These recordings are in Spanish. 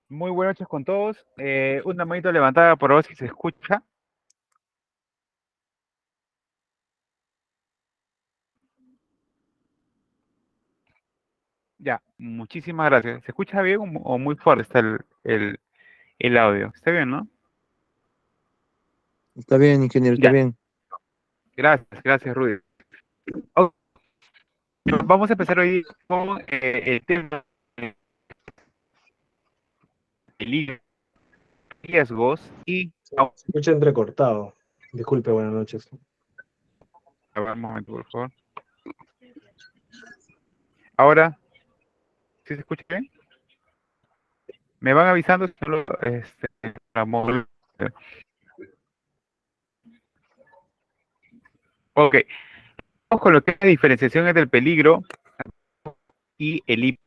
Muy buenas noches con todos. Una manito levantada por ver si se escucha. Ya, muchísimas gracias. ¿Se escucha bien o muy fuerte está el audio? Está bien, ¿no? Está bien, ingeniero, está Ya, bien. gracias, Rudy. Ok, vamos a empezar hoy con el tema de riesgos y... Se escucha entrecortado. Disculpe, buenas noches. A ver, un momento, por favor. Ahora, ¿sí se escucha bien? Me van avisando solo para mover. Ok, vamos con lo que es la diferenciación entre el peligro y el IPC.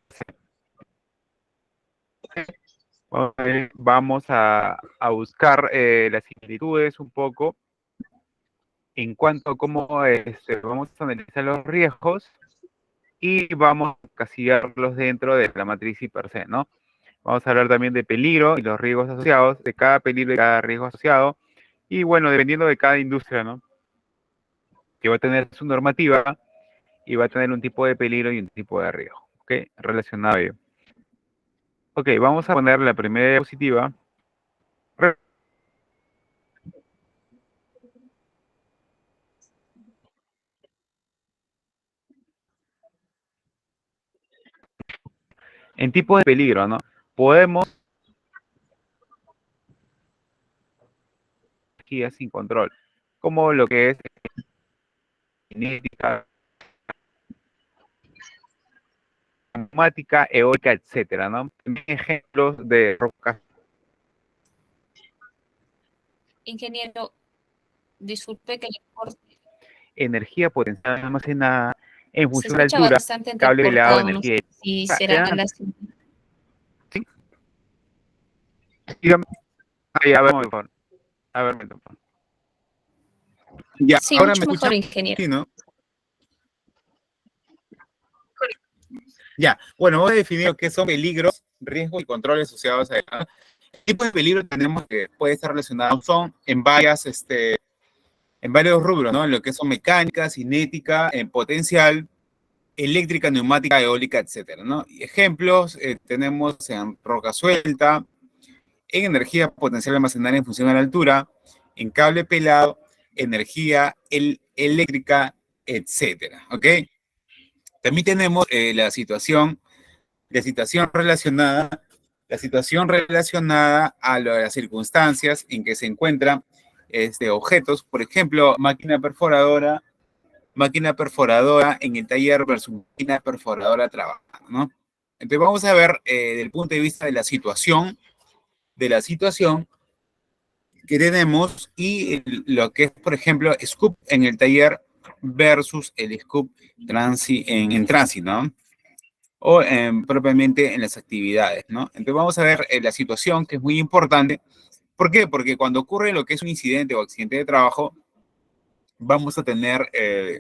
Vamos a buscar las similitudes un poco en cuanto a cómo vamos a analizar los riesgos y vamos a casillarlos dentro de la matriz I per se, ¿no? Vamos a hablar también de peligro y los riesgos asociados, de cada peligro y cada riesgo asociado, y bueno, dependiendo de cada industria, ¿no? Que va a tener su normativa y va a tener un tipo de peligro y un tipo de riesgo, ¿ok? Relacionado a ello. Ok, vamos a poner la primera diapositiva. En tipo de peligro, ¿no? Podemos guías sin control, como lo que es cinética, neumática, eólica, etcétera, ¿no? Ejemplos de rocas. Ingeniero, disculpe que le corte. Energía potencial almacenada en Se función de la escucha altura, bastante cable velado, entrecortado, no sé energía. si será la... ¿Sí? Dígame. Ahí, a ver, por favor. A ver, por favor. Ya, Sí, ahora mucho me mejor, escuchan. ingeniero. Sí, ¿no? Ya, bueno, vamos a definir qué son peligros, riesgos y controles asociados a ellos. ¿Qué tipo de peligro tenemos que puede estar relacionado? Son en varios rubros, ¿no? En lo que son mecánica, cinética, en potencial, eléctrica, neumática, eólica, etcétera, ¿no? Y ejemplos tenemos en roca suelta, en energía potencial almacenada en función a la altura, en cable pelado, energía eléctrica, etcétera, ¿ok? También tenemos la situación relacionada a las circunstancias en que se encuentran objetos, por ejemplo, máquina perforadora en el taller versus máquina perforadora trabajando, ¿no? Entonces vamos a ver desde el punto de vista de la situación que tenemos y lo que es, por ejemplo, scoop en el taller versus el scoop en tránsito, ¿no? O propiamente en las actividades, ¿no? Entonces vamos a ver la situación que es muy importante. ¿Por qué? Porque cuando ocurre lo que es un incidente o accidente de trabajo, vamos a tener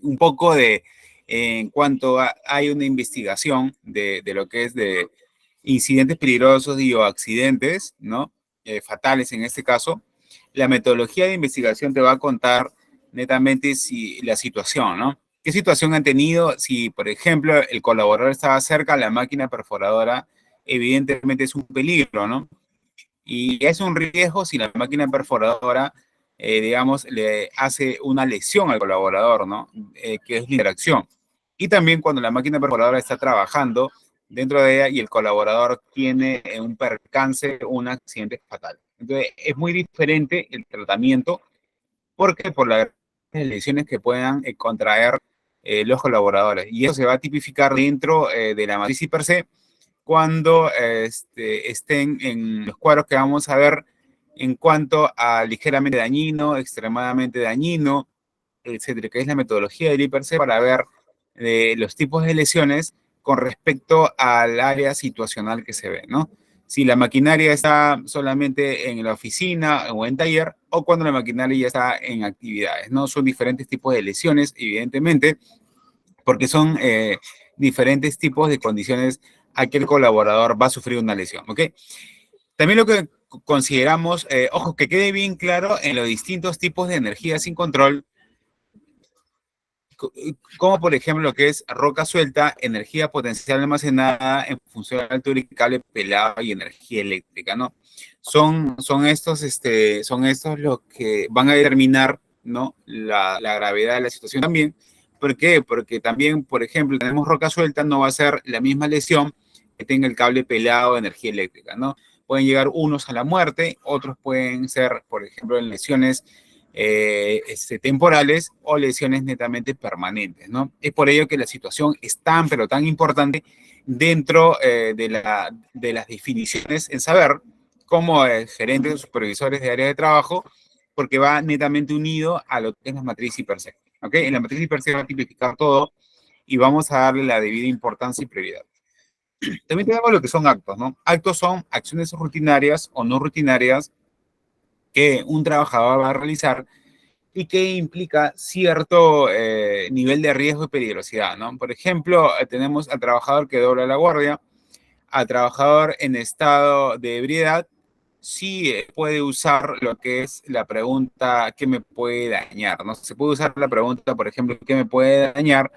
un poco de, en cuanto hay una investigación de lo que es de incidentes peligrosos y o accidentes, ¿no? Fatales en este caso, la metodología de investigación te va a contar netamente si la situación, ¿no? ¿Qué situación han tenido? Si, por ejemplo, el colaborador estaba cerca, la máquina perforadora evidentemente es un peligro, ¿no? Y es un riesgo si la máquina perforadora, digamos, le hace una lesión al colaborador, ¿no? Que es la interacción. Y también cuando la máquina perforadora está trabajando dentro de ella y el colaborador tiene un percance, un accidente fatal. Entonces, es muy diferente el tratamiento porque por las lesiones que puedan contraer los colaboradores. Y eso se va a tipificar dentro de la matriz per se cuando estén en los cuadros que vamos a ver en cuanto a ligeramente dañino, extremadamente dañino, etcétera, que es la metodología del IPRC para ver los tipos de lesiones con respecto al área situacional que se ve, ¿no? Si la maquinaria está solamente en la oficina o en taller, o cuando la maquinaria ya está en actividades, ¿no? Son diferentes tipos de lesiones, evidentemente, porque son diferentes tipos de condiciones a que el colaborador va a sufrir una lesión, ¿ok? También lo que consideramos, ojo, que quede bien claro en los distintos tipos de energía sin control, como por ejemplo lo que es roca suelta, energía potencial almacenada en función de altura y cable pelado y energía eléctrica, ¿no? Son estos los que van a determinar, ¿no? La gravedad de la situación también. ¿Por qué? Porque también, por ejemplo, tenemos roca suelta, no va a ser la misma lesión que tenga el cable pelado de energía eléctrica, ¿no? Pueden llegar unos a la muerte, otros pueden ser, por ejemplo, en lesiones temporales o lesiones netamente permanentes, ¿no? Es por ello que la situación es tan, pero tan importante dentro de las definiciones en saber como gerentes o supervisores de área de trabajo, porque va netamente unido a lo que es la matriz per se, ¿ok? En la matriz per se va a tipificar todo y vamos a darle la debida importancia y prioridad. También tenemos lo que son actos, ¿no? Actos son acciones rutinarias o no rutinarias que un trabajador va a realizar y que implica cierto nivel de riesgo y peligrosidad, ¿no? Por ejemplo, tenemos al trabajador que dobla la guardia, al trabajador en estado de ebriedad, sí puede usar lo que es la pregunta ¿qué me puede dañar? ¿No? Se puede usar la pregunta, por ejemplo, ¿qué me puede dañar?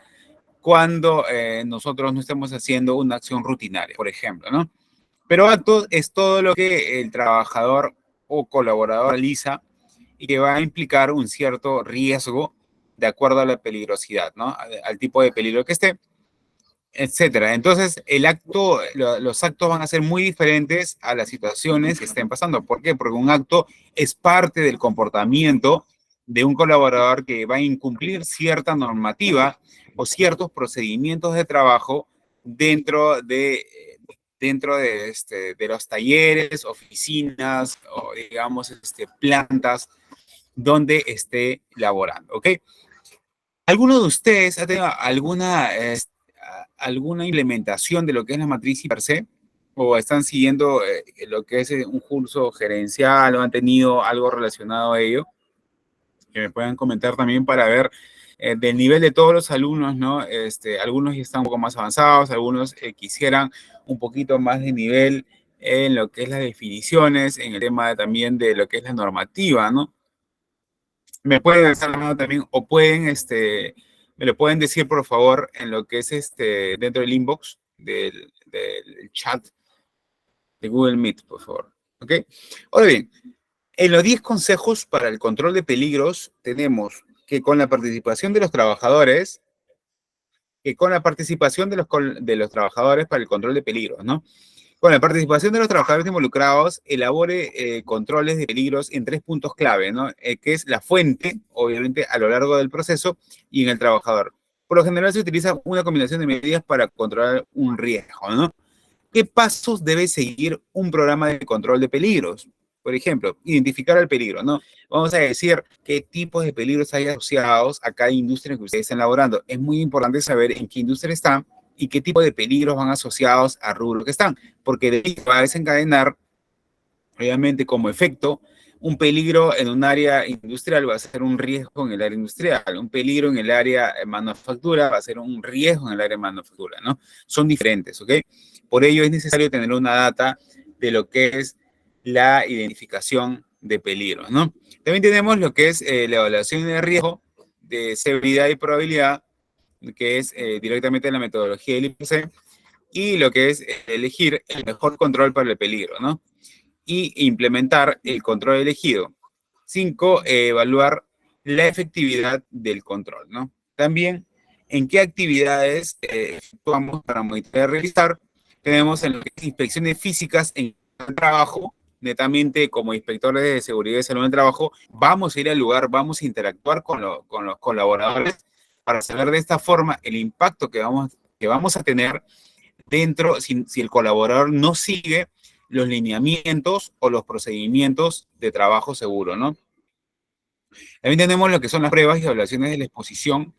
Cuando nosotros no estemos haciendo una acción rutinaria, por ejemplo, ¿no? Pero actos es todo lo que el trabajador o colaborador realiza y que va a implicar un cierto riesgo de acuerdo a la peligrosidad, ¿no? Al tipo de peligro que esté, etcétera. Entonces, los actos van a ser muy diferentes a las situaciones que estén pasando. ¿Por qué? Porque un acto es parte del comportamiento de un colaborador que va a incumplir cierta normativa o ciertos procedimientos de trabajo dentro de los talleres, oficinas o, digamos, plantas donde esté laborando, ¿ok? ¿Alguno de ustedes ha tenido alguna implementación de lo que es la matriz per se? ¿O están siguiendo lo que es un curso gerencial o han tenido algo relacionado a ello? Que me puedan comentar también para ver del nivel de todos los alumnos, ¿no? Algunos ya están un poco más avanzados, algunos quisieran un poquito más de nivel en lo que es las definiciones, en el tema también de lo que es la normativa, ¿no? Me pueden estar hablando también, o pueden, me lo pueden decir, por favor, en lo que es dentro del inbox del chat de Google Meet, por favor. ¿Ok? Ahora bien, en los 10 consejos para el control de peligros, tenemos que con la participación de los trabajadores, de los trabajadores para el control de peligros, ¿no? Con la participación de los trabajadores involucrados, elabore controles de peligros en 3 puntos clave, ¿no? Que es la fuente, obviamente, a lo largo del proceso y en el trabajador. Por lo general se utiliza una combinación de medidas para controlar un riesgo, ¿no? ¿Qué pasos debe seguir un programa de control de peligros? Por ejemplo, identificar el peligro, ¿no? Vamos a decir qué tipos de peligros hay asociados a cada industria que ustedes estén elaborando. Es muy importante saber en qué industria están y qué tipo de peligros van asociados al rubro que están, porque de ahí va a desencadenar, obviamente, como efecto, un peligro en un área industrial va a ser un riesgo en el área industrial, un peligro en el área de manufactura va a ser un riesgo en el área de manufactura, ¿no? Son diferentes, ¿ok? Por ello es necesario tener una data de lo que es la identificación de peligros, ¿no? También tenemos lo que es la evaluación de riesgo, de severidad y probabilidad, que es directamente la metodología del IPC, y lo que es elegir el mejor control para el peligro, ¿no? Y implementar el control elegido. 5, evaluar la efectividad del control, ¿no? También, en qué actividades efectuamos para monitorear y realizar. Tenemos en lo que es inspecciones físicas en el trabajo, netamente como inspectores de seguridad y salud en el trabajo, vamos a ir al lugar, vamos a interactuar con los colaboradores para saber de esta forma el impacto que vamos a tener dentro, si el colaborador no sigue los lineamientos o los procedimientos de trabajo seguro, ¿no? También tenemos lo que son las pruebas y evaluaciones de la exposición,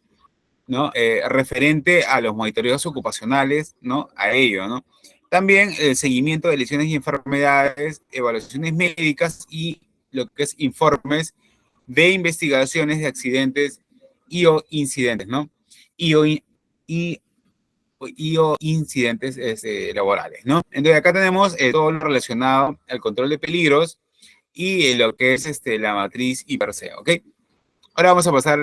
¿no? Referente a los monitoreos ocupacionales, ¿no? A ello, ¿no? También el seguimiento de lesiones y enfermedades, evaluaciones médicas y lo que es informes de investigaciones de accidentes y o incidentes, ¿no? Y y o incidentes laborales, ¿no? Entonces acá tenemos todo lo relacionado al control de peligros y lo que es la matriz IPRC, ¿ok? Ahora vamos a pasar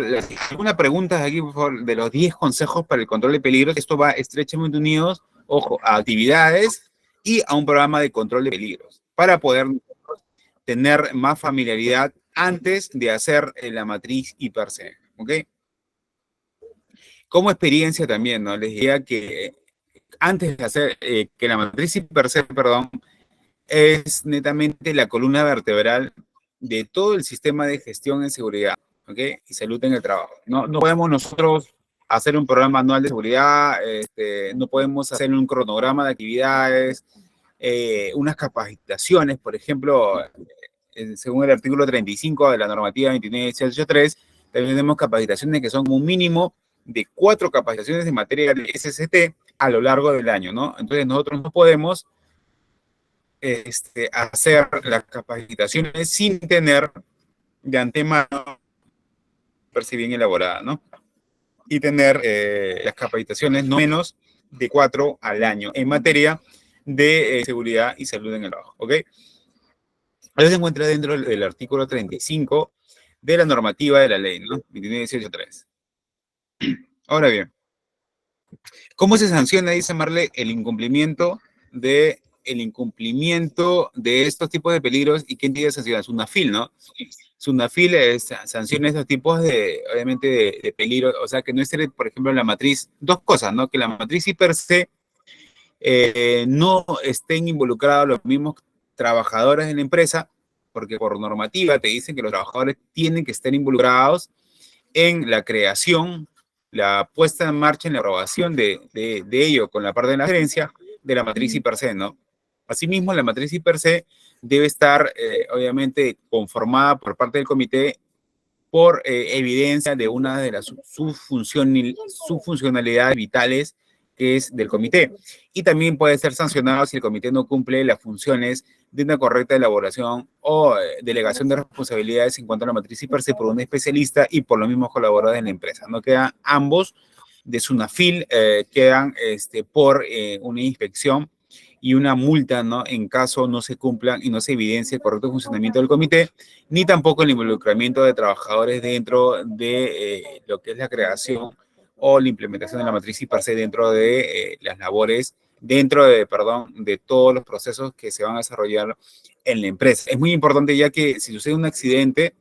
algunas preguntas aquí, por favor, de los 10 consejos para el control de peligros. Esto va estrechamente unidos, ojo, a actividades y a un programa de control de peligros para poder tener más familiaridad antes de hacer la matriz IPRC, ¿ok? Como experiencia también, ¿no? Les diría que antes de hacer que la matriz IPRC, perdón, es netamente la columna vertebral de todo el sistema de gestión en seguridad, ¿ok? Y salud en el trabajo. No podemos nosotros hacer un programa anual de seguridad, no podemos hacer un cronograma de actividades, unas capacitaciones, por ejemplo, según el artículo 35 de la normativa 29.18.3, también tenemos capacitaciones que son como un mínimo de 4 capacitaciones de materia de SST a lo largo del año, ¿no? Entonces nosotros no podemos hacer las capacitaciones sin tener de antemano bien elaborada, ¿no? Y tener las capacitaciones no menos de 4 al año en materia de seguridad y salud en el trabajo, ¿ok? Eso se encuentra dentro del artículo 35 de la normativa de la ley, ¿no? 29.18.3. Ahora bien, ¿cómo se sanciona, dice Marley, el incumplimiento de estos tipos de peligros y quién tiene sanciones? SUNAFIL, ¿no? SUNAFIL sanciona estos tipos obviamente, de peligros, o sea, que no esté, por ejemplo, la matriz, dos cosas, ¿no? Que la matriz IPRC no estén involucrados los mismos trabajadores de la empresa, porque por normativa te dicen que los trabajadores tienen que estar involucrados en la creación, la puesta en marcha, en la aprobación de ello con la parte de la gerencia de la matriz IPRC, ¿no? Asimismo, la matriz IPRC debe estar, obviamente, conformada por parte del comité por evidencia de una de las subfuncionalidades vitales que es del comité. Y también puede ser sancionado si el comité no cumple las funciones de una correcta elaboración o delegación de responsabilidades en cuanto a la matriz IPRC por un especialista y por los mismos colaboradores de la empresa. No quedan ambos de SUNAFIL, quedan por una inspección y una multa, ¿no? En caso no se cumplan y no se evidencie el correcto funcionamiento del comité, ni tampoco el involucramiento de trabajadores dentro de lo que es la creación o la implementación de la matriz IPRC dentro de las labores, de todos los procesos que se van a desarrollar en la empresa. Es muy importante ya que si sucede un accidente,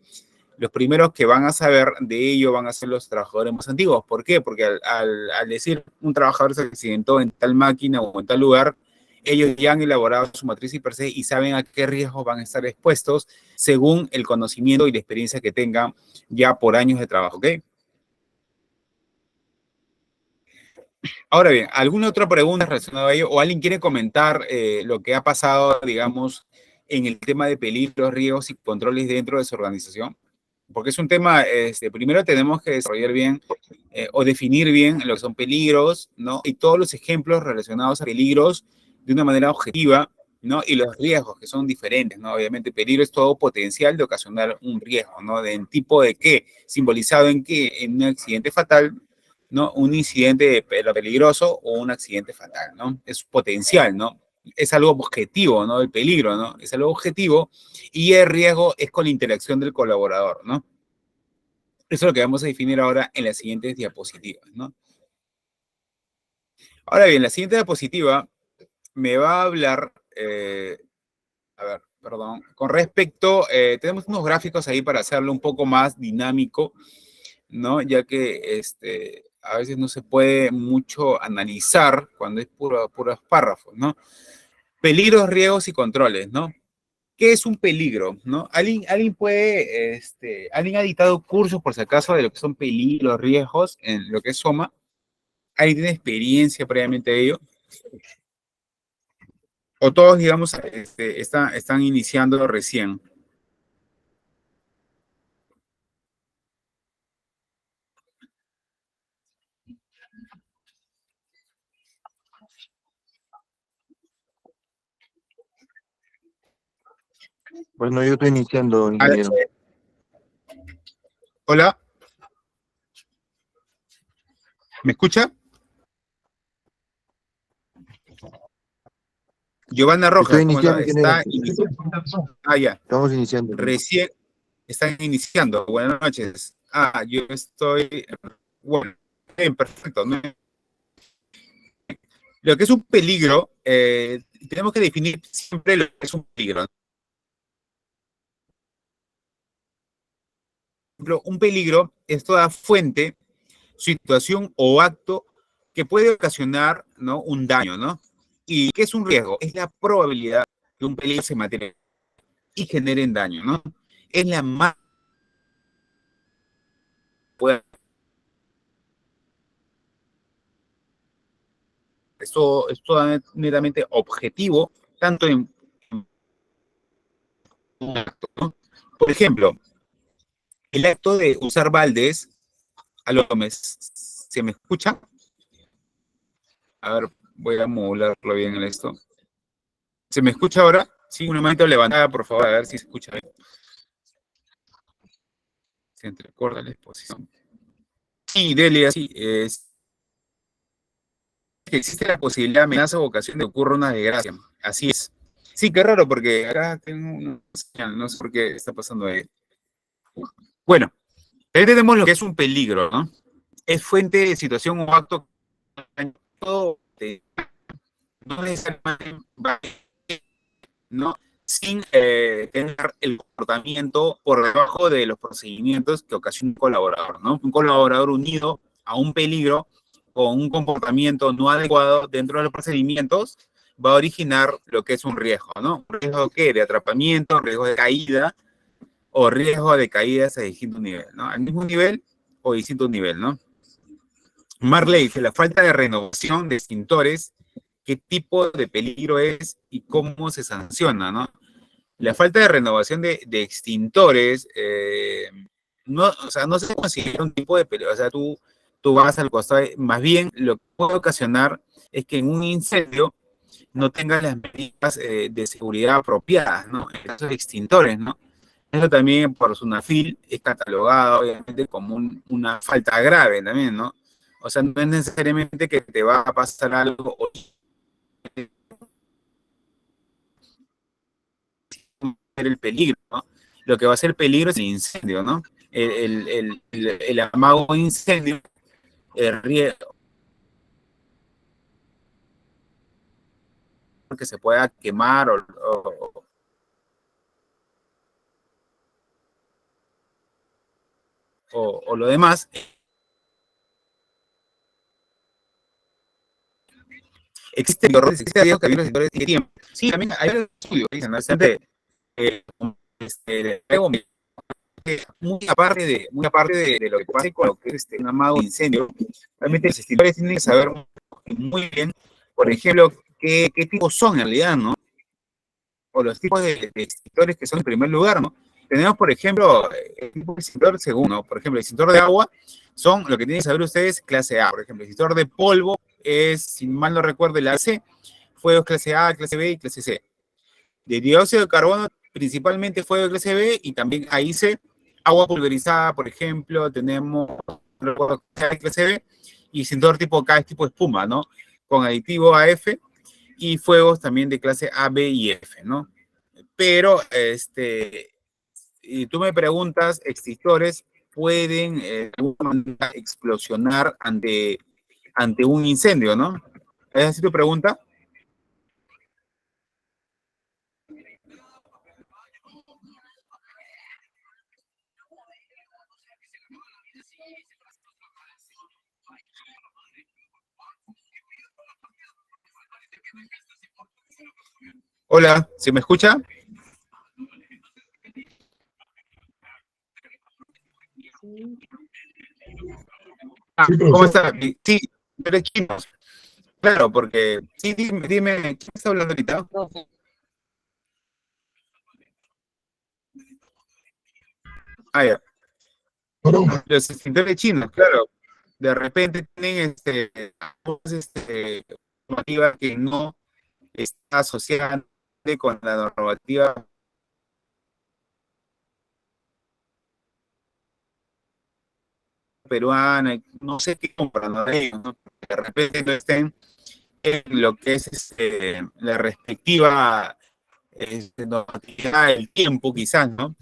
los primeros que van a saber de ello van a ser los trabajadores más antiguos. ¿Por qué? Porque al decir un trabajador se accidentó en tal máquina o en tal lugar, ellos ya han elaborado su matriz IPRC y saben a qué riesgos van a estar expuestos según el conocimiento y la experiencia que tengan ya por años de trabajo, ¿ok? Ahora bien, ¿alguna otra pregunta relacionada a ello? ¿O alguien quiere comentar lo que ha pasado, digamos, en el tema de peligros, riesgos y controles dentro de su organización? Porque es un tema, primero tenemos que desarrollar bien o definir bien lo que son peligros, ¿no? Y todos los ejemplos relacionados a peligros de una manera objetiva, ¿no? Y los riesgos que son diferentes, ¿no? Obviamente peligro es todo potencial de ocasionar un riesgo, ¿no? ¿De tipo de qué? Simbolizado en qué? En un accidente fatal, ¿no? Un incidente peligroso o un accidente fatal, ¿no? Es potencial, ¿no? Es algo objetivo, ¿no? El peligro, ¿no? Es algo objetivo y el riesgo es con la interacción del colaborador, ¿no? Eso es lo que vamos a definir ahora en las siguientes diapositivas, ¿no? Ahora bien, la siguiente diapositiva me va a hablar, a ver, perdón, con respecto, tenemos unos gráficos ahí para hacerlo un poco más dinámico, ¿no? Ya que a veces no se puede mucho analizar cuando es puros párrafos, ¿no? Peligros, riesgos y controles, ¿no? ¿Qué es un peligro? ¿No? ¿Alguien puede, alguien ha dictado cursos por si acaso de lo que son peligros, riesgos en lo que es SOMA? ¿Alguien tiene experiencia previamente de ello? ¿O todos, digamos, están iniciando recién? Bueno, yo estoy iniciando, A ver, ingeniero. hola, ¿me escucha? Giovanna Rojas, Estoy ¿cómo está? iniciando, Está ingeniero. iniciando. Ah, ya. Estamos iniciando. Recién están iniciando. Buenas noches. Yo estoy. Bueno, bien, perfecto. ¿No? Lo que es un peligro, tenemos que definir siempre lo que es un peligro. Por ejemplo, un peligro es toda fuente, situación o acto que puede ocasionar, ¿no?, un daño, ¿no? ¿Y qué es un riesgo? Es la probabilidad que un peligro se materialice y genere daño, ¿no? Es la más Esto es todo netamente objetivo, tanto en un acto, ¿no? Por ejemplo, el acto de usar baldes, ¿se me escucha? A ver, voy a modularlo bien en esto. ¿Se me escucha ahora? Sí, un momento levantada, por favor, a ver si se escucha bien. Se entrecorta la exposición. Sí, Delia, sí, es que existe la posibilidad, amenaza o ocasión de que ocurra una desgracia. Así es. Sí, qué raro, porque acá tengo una señal, no sé por qué está pasando ahí. Bueno, ahí tenemos lo que es un peligro, ¿no? Es fuente de situación o acto no necesariamente ¿no? Sin tener el comportamiento por debajo de los procedimientos que ocasiona un colaborador, ¿no? Un colaborador unido a un peligro con un comportamiento no adecuado dentro de los procedimientos va a originar lo que es un riesgo, ¿no? ¿Un riesgo qué? De atrapamiento, riesgo de caída o riesgo de caídas a distinto nivel, ¿no? Al mismo nivel o distinto nivel, ¿no? Marley dice, la falta de renovación de extintores, qué tipo de peligro es y cómo se sanciona, ¿no? La falta de renovación de extintores, no, o sea, no se considera un tipo de peligro, o sea, tú vas al costado, más bien lo que puede ocasionar es que en un incendio no tengas las medidas de seguridad apropiadas, ¿no? En caso de extintores, ¿no? Eso también por SUNAFIL es catalogado, obviamente, como una falta grave también, ¿no? O sea, no es necesariamente que te va a pasar algo o el peligro, ¿no? Lo que va a ser peligro es el incendio, ¿no? El amago de incendio, el riesgo que se pueda quemar o lo demás. Existe riesgo que hay los sectores de tiempo. Sí, también hay un estudio que dicen, ¿no? Eh, este, muy aparte de lo que pasa con lo que es un amado incendio, realmente los extintores tienen que saber muy bien, por ejemplo, qué tipos son en realidad, ¿no? O los tipos de extintores que son en primer lugar, ¿no? Tenemos, por ejemplo, el tipo de extintor según, ¿no? Por ejemplo, el extintor de agua son, lo que tienen que saber ustedes, clase A. Por ejemplo, el extintor de polvo es, si mal no recuerdo, el AC, fuegos clase A, clase B y clase C. De dióxido de carbono, principalmente fuego de clase B y también ahí C. Agua pulverizada, por ejemplo, tenemos clase B y extintor tipo K es tipo espuma, ¿no? Con aditivo AF y fuegos también de clase A, B y F, ¿no? Pero, y tú me preguntas, extintores pueden de alguna manera explosionar ante un incendio, ¿no? ¿Es así tu pregunta? Hola, ¿se me escucha? ¿Cómo está? Sí, pero es chino. Claro, porque, sí, dime, ¿quién está hablando ahorita? Ya. Los extintores chinos, claro. De repente tienen normativa que no está asociada con la normativa peruana, no sé qué compran, ¿no? De repente no estén en lo que es la respectiva normatividad del tiempo, quizás, ¿no?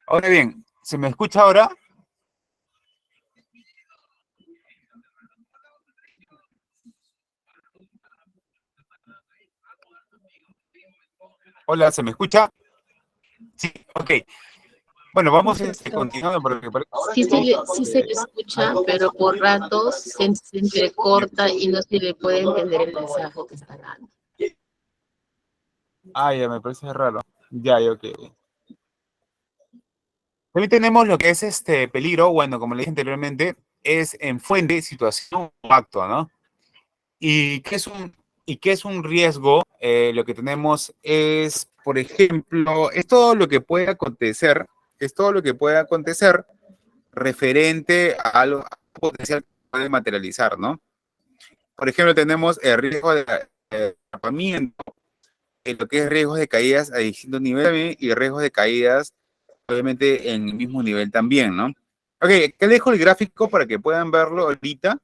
Ahora bien, ¿se me escucha ahora? Hola, ¿se me escucha? Sí, ok. Bueno, vamos continuando porque Sí, sí se le escucha, pero por ratos se entrecorta y no se le puede entender el mensaje que está dando. Ah, ya me parece raro. Ya, ok. También tenemos lo que es este peligro, bueno, como le dije anteriormente, es en fuente, situación o acto, ¿no? ¿Y qué es un riesgo? Lo que tenemos es, por ejemplo, es todo lo que puede acontecer, es todo lo que puede acontecer referente a algo potencial que puede materializar, ¿no? Por ejemplo, tenemos el riesgo de atrapamiento, lo que es riesgos de caídas a distintos niveles y riesgos de caídas, obviamente, en el mismo nivel también, ¿no? Ok, te dejo el gráfico para que puedan verlo ahorita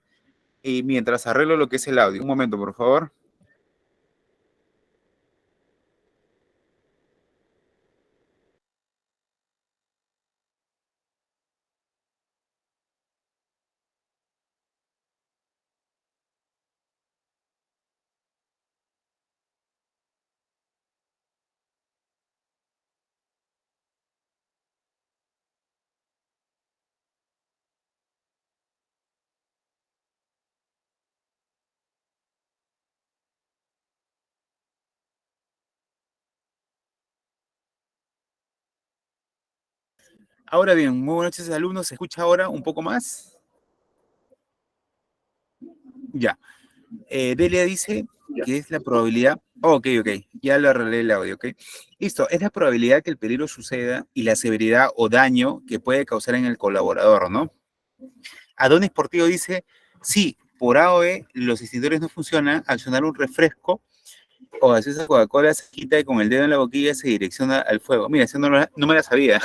y mientras arreglo lo que es el audio. Un momento, por favor. Ahora bien, muy buenas noches, alumnos. ¿Se escucha ahora un poco más? Ya. Delia dice que es la probabilidad. Oh, ok, ok. Ya lo arreglé el audio, ok. Listo. Es la probabilidad que el peligro suceda y la severidad o daño que puede causar en el colaborador, ¿no? Adonis Portillo dice: sí, por A o B, los extintores no funcionan. Al sonar un refresco o gaseosa Coca-Cola se quita y con el dedo en la boquilla se direcciona al fuego. Mira, eso no me la sabía.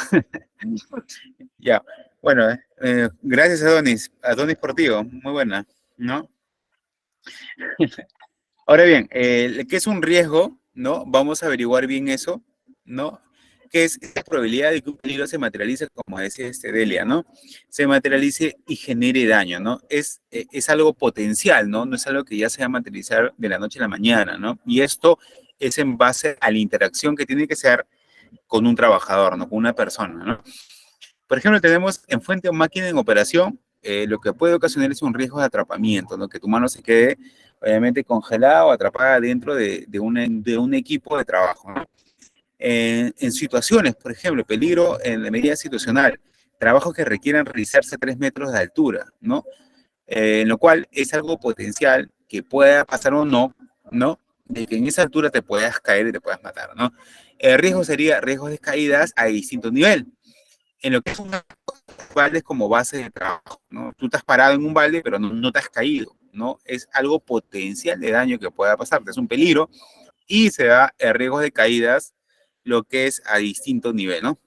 Ya, bueno, gracias Adonis, Adonis Portillo, muy buena, ¿no? Ahora bien, ¿qué es un riesgo? ¿No? Vamos a averiguar bien eso, ¿no? ¿Qué es la probabilidad de que un peligro se materialice, como decía Delia, ¿no? Se materialice y genere daño, ¿no? Es algo potencial, ¿no? No es algo que ya se va a materializar de la noche a la mañana, ¿no? Y esto es en base a la interacción que tiene que ser con un trabajador, ¿no? Con una persona, ¿no? Por ejemplo, tenemos en fuente o máquina en operación, lo que puede ocasionar es un riesgo de atrapamiento, ¿no? Que tu mano se quede obviamente congelada o atrapada dentro de un equipo de trabajo, ¿no? En situaciones, por ejemplo, peligro en la medida situacional, trabajos que requieran realizarse a 3 metros de altura, ¿no? En lo cual es algo potencial que pueda pasar o no, ¿no? De que en esa altura te puedas caer y te puedas matar, ¿no? El riesgo sería riesgos de caídas a distinto nivel. En lo que es una balde como base de trabajo, ¿no? Tú estás parado en un balde, pero no te has caído, ¿no? Es algo potencial de daño que pueda pasarte, es un peligro y se da el riesgo de caídas, lo que es a distinto nivel, ¿no?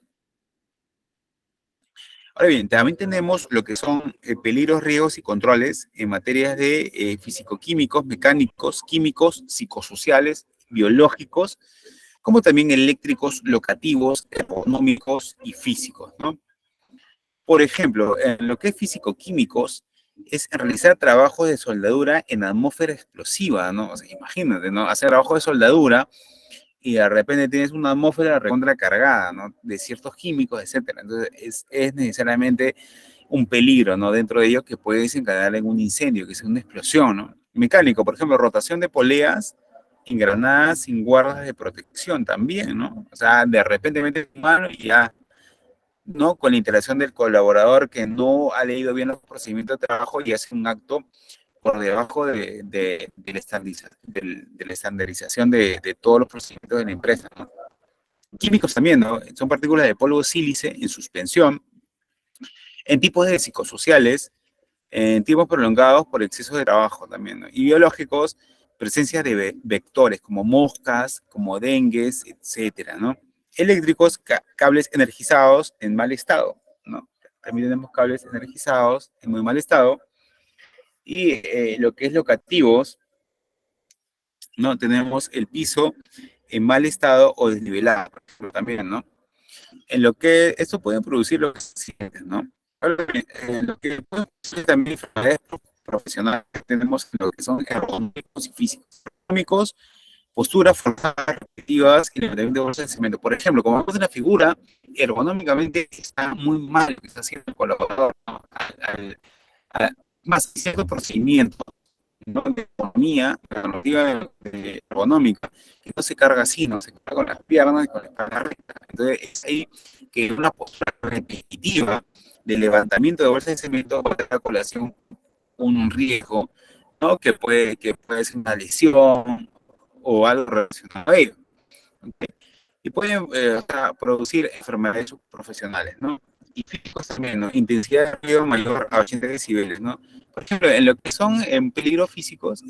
Ahora bien, también tenemos lo que son peligros, riesgos y controles en materias de físico-químicos, mecánicos, químicos, psicosociales, biológicos, como también eléctricos, locativos, económicos y físicos, ¿no? Por ejemplo, en lo que es físico-químicos, es realizar trabajos de soldadura en atmósfera explosiva, ¿no? O sea, imagínate, ¿no? Hacer trabajo de soldadura y de repente tienes una atmósfera recontra cargada, ¿no? De ciertos químicos, etcétera. Entonces, es necesariamente un peligro, ¿no? Dentro de ello que puede desencadenar en un incendio, que es una explosión, ¿no? Mecánico, por ejemplo, rotación de poleas engranadas sin guardas de protección también, ¿no? O sea, de repente metes tu mano y ya, ¿no? Con la interacción del colaborador que no ha leído bien los procedimientos de trabajo y hace un acto por debajo de la estandarización de todos los procedimientos de la empresa, ¿no? Químicos también, ¿no? Son partículas de polvo sílice en suspensión, en tipos de psicosociales, en tiempos prolongados por exceso de trabajo también, ¿no? Y biológicos, presencia de vectores como moscas, como dengues, etcétera, ¿no? Eléctricos, cables energizados en mal estado, ¿no? también tenemos cables energizados en muy mal estado, y lo que es locativos, ¿no? Tenemos el piso en mal estado o desnivelado, por ejemplo, también, ¿no? En lo que esto puede producir los accidentes, ¿no? Ahora bien, en lo que puede producir también enfermedades profesionales, tenemos lo que son ergonómicos y físicos. Ergonómicos, posturas forzadas, repetitivas y levantamiento de bolsas de cemento. Por ejemplo, como vemos en la figura, ergonómicamente está muy mal lo que está haciendo el colaborador, ¿no? Más cierto procedimiento, ¿no? De ergonomía, la normativa ergonómica, que no se carga así, no se carga con las piernas y con la espalda recta. Entonces, es ahí que una postura repetitiva de levantamiento de bolsas de cemento va a traer a colación un riesgo, ¿no? Que puede ser una lesión o algo relacionado a ello. ¿Okay? Y pueden producir enfermedades profesionales, ¿no? Y físicos también, ¿no? Intensidad de ruido mayor a 80 decibeles, ¿no? Por ejemplo, en lo que son en peligros físicos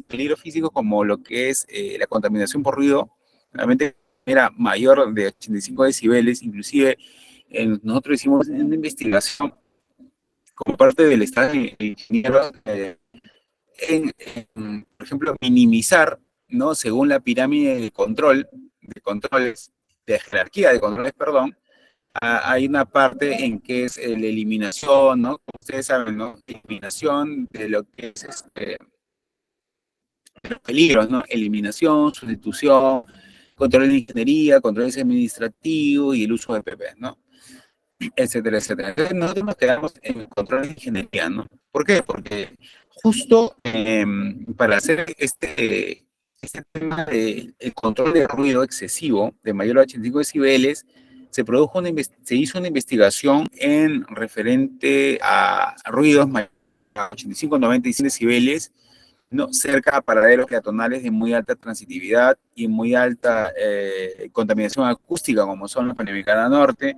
como lo que es la contaminación por ruido, realmente era mayor de 85 decibeles, inclusive nosotros hicimos una investigación como parte del estado de ingenieros por ejemplo, minimizar, ¿no? Según la pirámide de controles, de jerarquía de controles, perdón, hay una parte en que es la eliminación, ¿no? Como ustedes saben, ¿no? Eliminación de lo que es los peligros, ¿no? Eliminación, sustitución, control de ingeniería, controles administrativos y el uso de PP, ¿no? Etcétera, etcétera. Entonces nosotros nos quedamos en el control de ingeniería, ¿no? ¿Por qué? Porque justo para hacer este tema del control de ruido excesivo de mayor a 85 decibeles, se hizo una investigación en referente a ruidos mayores a 85, 90 y 100 decibeles, ¿no? Cerca a paraderos peatonales de muy alta transitividad y muy alta contaminación acústica, como son la Panamericana Norte,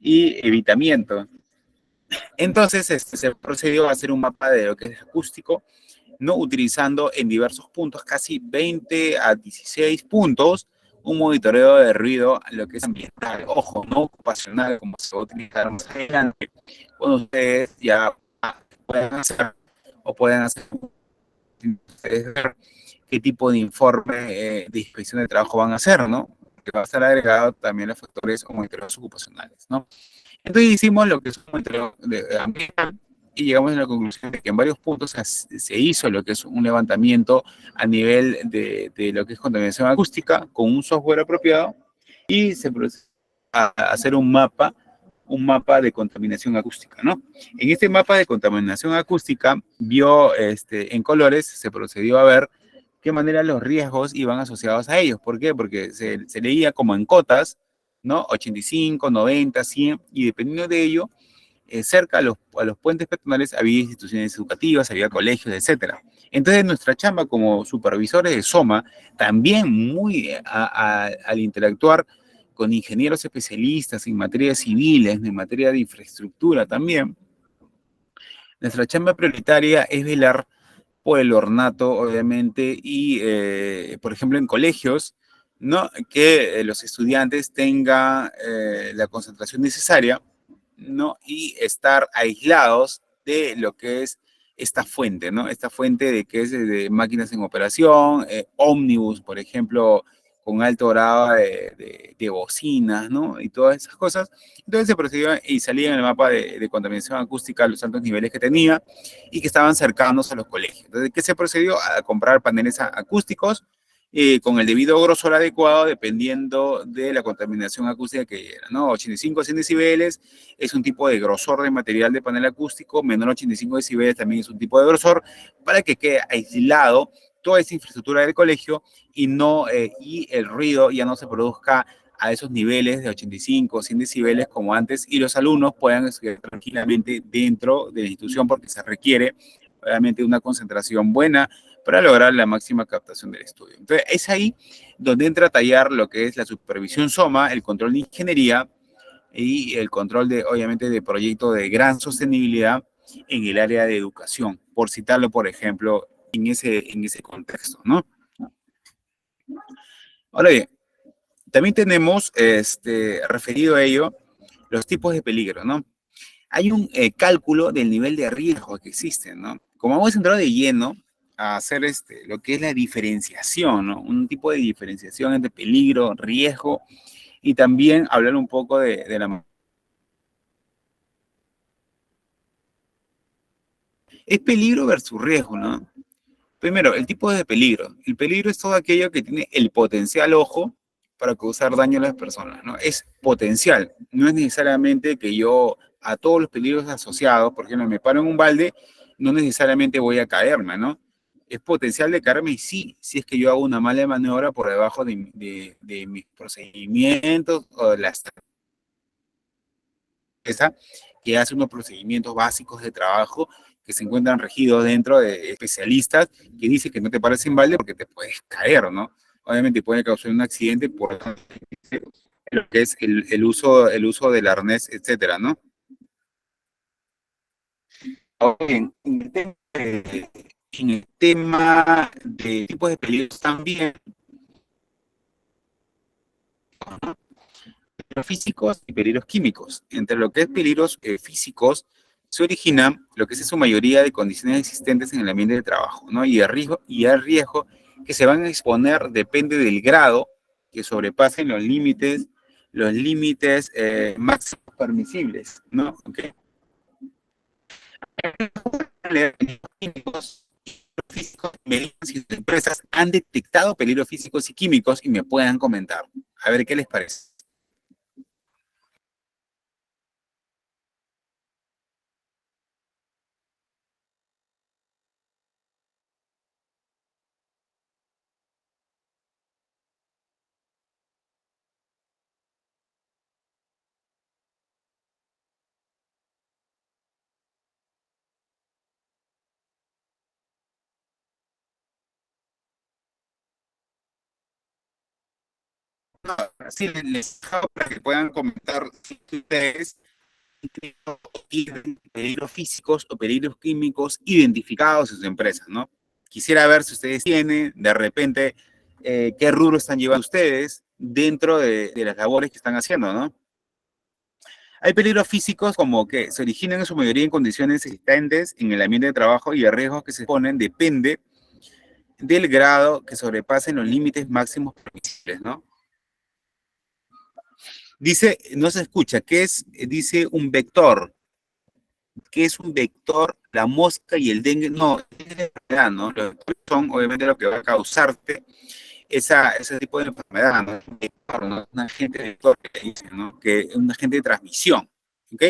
y evitamiento. Entonces se procedió a hacer un mapa de lo que es acústico, no utilizando en diversos puntos, casi 20 a 16 puntos, un monitoreo de ruido, lo que es ambiental, ojo, no ocupacional, como se va a utilizar más adelante, cuando ustedes ya puedan hacer o puedan hacer ustedes ver qué tipo de informe de inspección de trabajo van a hacer, ¿no? Que va a estar agregado también los factores o monitoreos ocupacionales, ¿no? Entonces hicimos lo que es un monitoreo ambiental y llegamos a la conclusión de que en varios puntos se hizo lo que es un levantamiento a nivel de lo que es contaminación acústica con un software apropiado y se procedió a hacer un mapa de contaminación acústica, ¿no? En este mapa de contaminación acústica en colores, se procedió a ver qué manera los riesgos iban asociados a ellos. ¿Por qué? Porque se leía como en cotas, ¿no? 85, 90, 100, y dependiendo de ello, cerca a los puentes peatonales había instituciones educativas, había colegios, etcétera. Entonces, nuestra chamba como supervisores de SOMA, también muy al interactuar con ingenieros especialistas en materias civiles, en materia de infraestructura también, nuestra chamba prioritaria es velar por el ornato, obviamente, y, por ejemplo, en colegios, ¿no? Que los estudiantes tengan la concentración necesaria, ¿no? Y estar aislados de lo que es esta fuente, ¿no? Esta fuente de que es de máquinas en operación, ómnibus, por ejemplo, con alto grado de bocinas, ¿no? Y todas esas cosas. Entonces se procedió y salía en el mapa de contaminación acústica los altos niveles que tenía y que estaban cercanos a los colegios. Entonces, ¿qué se procedió? A comprar paneles acústicos con el debido grosor adecuado dependiendo de la contaminación acústica que era, ¿no? 85 a 100 decibeles es un tipo de grosor de material de panel acústico, menor a 85 decibeles también es un tipo de grosor, para que quede aislado toda esa infraestructura del colegio y el ruido ya no se produzca a esos niveles de 85 o 100 decibeles como antes y los alumnos puedan estudiar tranquilamente dentro de la institución porque se requiere obviamente una concentración buena para lograr la máxima captación del estudio. Entonces, es ahí donde entra a tallar lo que es la supervisión SOMA, el control de ingeniería y el control obviamente, de proyectos de gran sostenibilidad en el área de educación, por citarlo, por ejemplo, en ese contexto, ¿no? Ahora bien, también tenemos, referido a ello, los tipos de peligro, ¿no? Hay un cálculo del nivel de riesgo que existe, ¿no? Como hemos entrado de lleno a hacer lo que es la diferenciación, ¿no? Un tipo de diferenciación entre peligro, riesgo, y también hablar un poco de la... Es peligro versus riesgo, ¿no? Primero, el tipo de peligro. El peligro es todo aquello que tiene el potencial, ojo, para causar daño a las personas, ¿no? Es potencial. No es necesariamente que yo a todos los peligros asociados, por ejemplo, me paro en un balde, no necesariamente voy a caerme, ¿no? Es potencial de caerme y sí, si es que yo hago una mala maniobra por debajo de mis procedimientos o de la empresa que hace unos procedimientos básicos de trabajo que se encuentran regidos dentro de especialistas que dicen que no te pares en balde porque te puedes caer, ¿no? Obviamente puede causar un accidente por lo que es el uso del arnés, etcétera, ¿no? Ahora bien, en el tema de tipos de peligros también, ¿no? Peligros físicos y peligros químicos. Entre lo que es peligros físicos, se origina lo que es en su mayoría de condiciones existentes en el ambiente de trabajo, ¿no? Y el riesgo que se van a exponer depende del grado que sobrepasen los límites máximos permisibles, ¿no? ¿Okay? Químicos, físicos, me digan si sus empresas han detectado peligros físicos y químicos y me puedan comentar. A ver qué les parece. Así les dejo para que puedan comentar si ustedes tienen peligros físicos o peligros químicos identificados en sus empresas, ¿no? Quisiera ver si ustedes tienen, de repente, qué rubro están llevando ustedes dentro de las labores que están haciendo, ¿no? Hay peligros físicos como que se originan en su mayoría en condiciones existentes en el ambiente de trabajo y el riesgo que se ponen depende del grado que sobrepasen los límites máximos permisibles, ¿no? Dice, no se escucha, ¿qué es? Dice un vector. ¿Qué es un vector? La mosca y el dengue. No, es la enfermedad, ¿no? Los vectores son obviamente lo que va a causarte ese tipo de enfermedad, ¿no? Un vector, ¿no? Un agente vector que dicen, ¿no? Que es un agente de transmisión, ¿ok?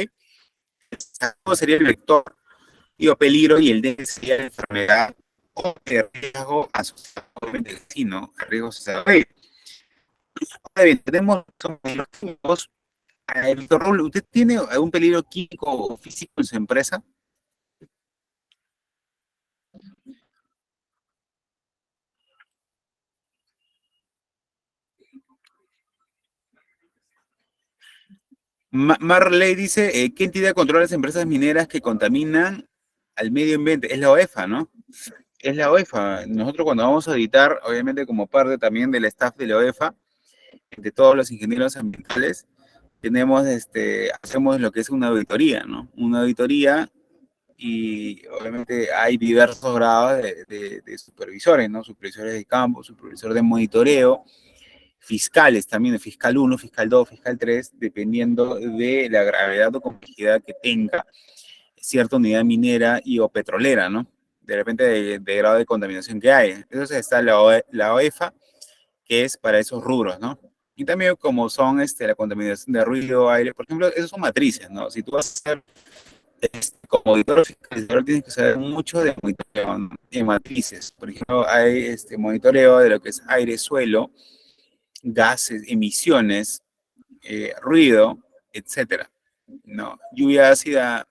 ¿Cómo sería el vector? Digo, peligro y el dengue sería la enfermedad o el riesgo asociado, obviamente, sí, ¿no? El riesgo asociado. Ok. Ahora bien, tenemos los químicos. Doctor Raúl, ¿usted tiene algún peligro químico o físico en su empresa? Marley dice, ¿qué entidad controla las empresas mineras que contaminan al medio ambiente? Es la OEFA, ¿no? Es la OEFA. Nosotros cuando vamos a auditar, obviamente como parte también del staff de la OEFA, de todos los ingenieros ambientales, hacemos lo que es una auditoría, ¿no? Una auditoría y obviamente hay diversos grados de supervisores, ¿no? Supervisores de campo, supervisor de monitoreo, fiscales también, de fiscal 1, fiscal 2, fiscal 3, dependiendo de la gravedad o complejidad que tenga cierta unidad minera y o petrolera, ¿no? De repente de grado de contaminación que hay. Entonces está la OEFA, que es para esos rubros, ¿no? Y también como son la contaminación de ruido, aire, por ejemplo, esos son matrices, ¿no? Si tú vas a hacer como auditor fiscalizador tienes que saber mucho de monitoreo, ¿no? De matrices. Por ejemplo, hay monitoreo de lo que es aire, suelo, gases, emisiones, ruido, etcétera. ¿No? Lluvia ácida,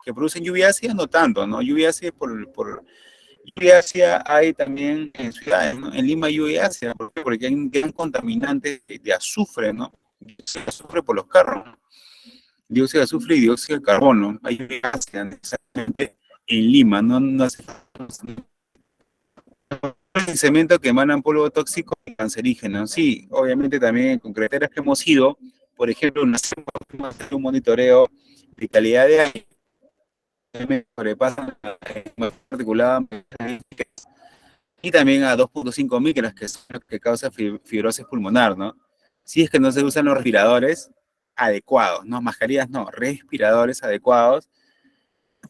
que producen lluvia ácida, no tanto, ¿no? Lluvia ácida lluvia ácida hay también en ciudades, ¿no? En Lima hay lluvia ácida, ¿por qué? Porque hay un gran contaminante de azufre, ¿no? Dióxido de azufre por los carros, ¿no? Dióxido de azufre y dióxido de carbono. Hay lluvia ácida necesariamente en Lima, no hace falta el cemento que emanan polvo tóxico y cancerígeno. Sí, obviamente también con carreteras que hemos ido, por ejemplo, un monitoreo de calidad de aire, sobrepasan articulada y también a 2.5 micras, que es lo que causa fibrosis pulmonar, ¿no? Si es que no se usan los respiradores adecuados, ¿no? Mascarillas no, respiradores adecuados.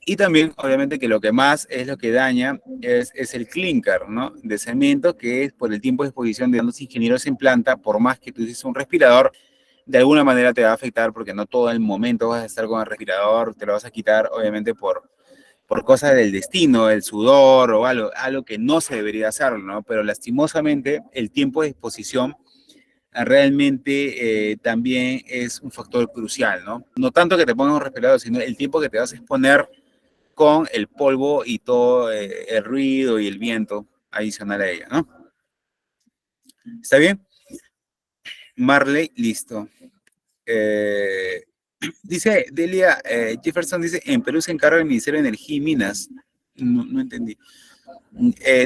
Y también, obviamente, que lo que más es lo que daña es el clínker, ¿no? De cemento, que es por el tiempo de exposición de los ingenieros en planta, por más que tú uses un respirador, de alguna manera te va a afectar porque no todo el momento vas a estar con el respirador, te lo vas a quitar, obviamente, por cosas del destino, el sudor o algo que no se debería hacerlo, ¿no? Pero lastimosamente, el tiempo de exposición realmente también es un factor crucial, ¿no? No tanto que te pongas un respirador, sino el tiempo que te vas a exponer con el polvo y todo el ruido y el viento adicional a ella, ¿no? ¿Está bien? Marley, listo. Dice Delia Jefferson, dice, en Perú se encarga el Ministerio de Energía y Minas. No entendí.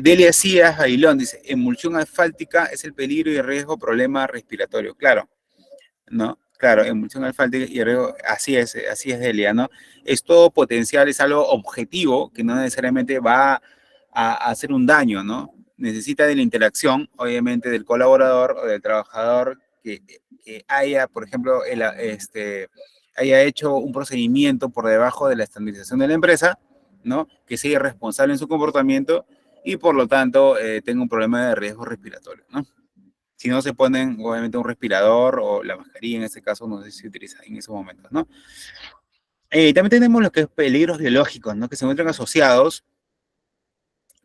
Delia Cías Ailón dice, emulsión asfáltica es el peligro y riesgo problema respiratorio. Claro, ¿no? Claro, emulsión asfáltica y riesgo, así es Delia, ¿no? Es todo potencial, es algo objetivo que no necesariamente va a hacer un daño, ¿no? Necesita de la interacción, obviamente, del colaborador o del trabajador que haya, por ejemplo, haya hecho un procedimiento por debajo de la estandarización de la empresa, ¿no? Que sea irresponsable en su comportamiento y por lo tanto tenga un problema de riesgo respiratorio, ¿no? Si no se ponen, obviamente, un respirador o la mascarilla, en este caso, no sé si se utiliza en esos momentos, ¿no? También tenemos lo que es peligros biológicos, ¿no? Que se encuentran asociados.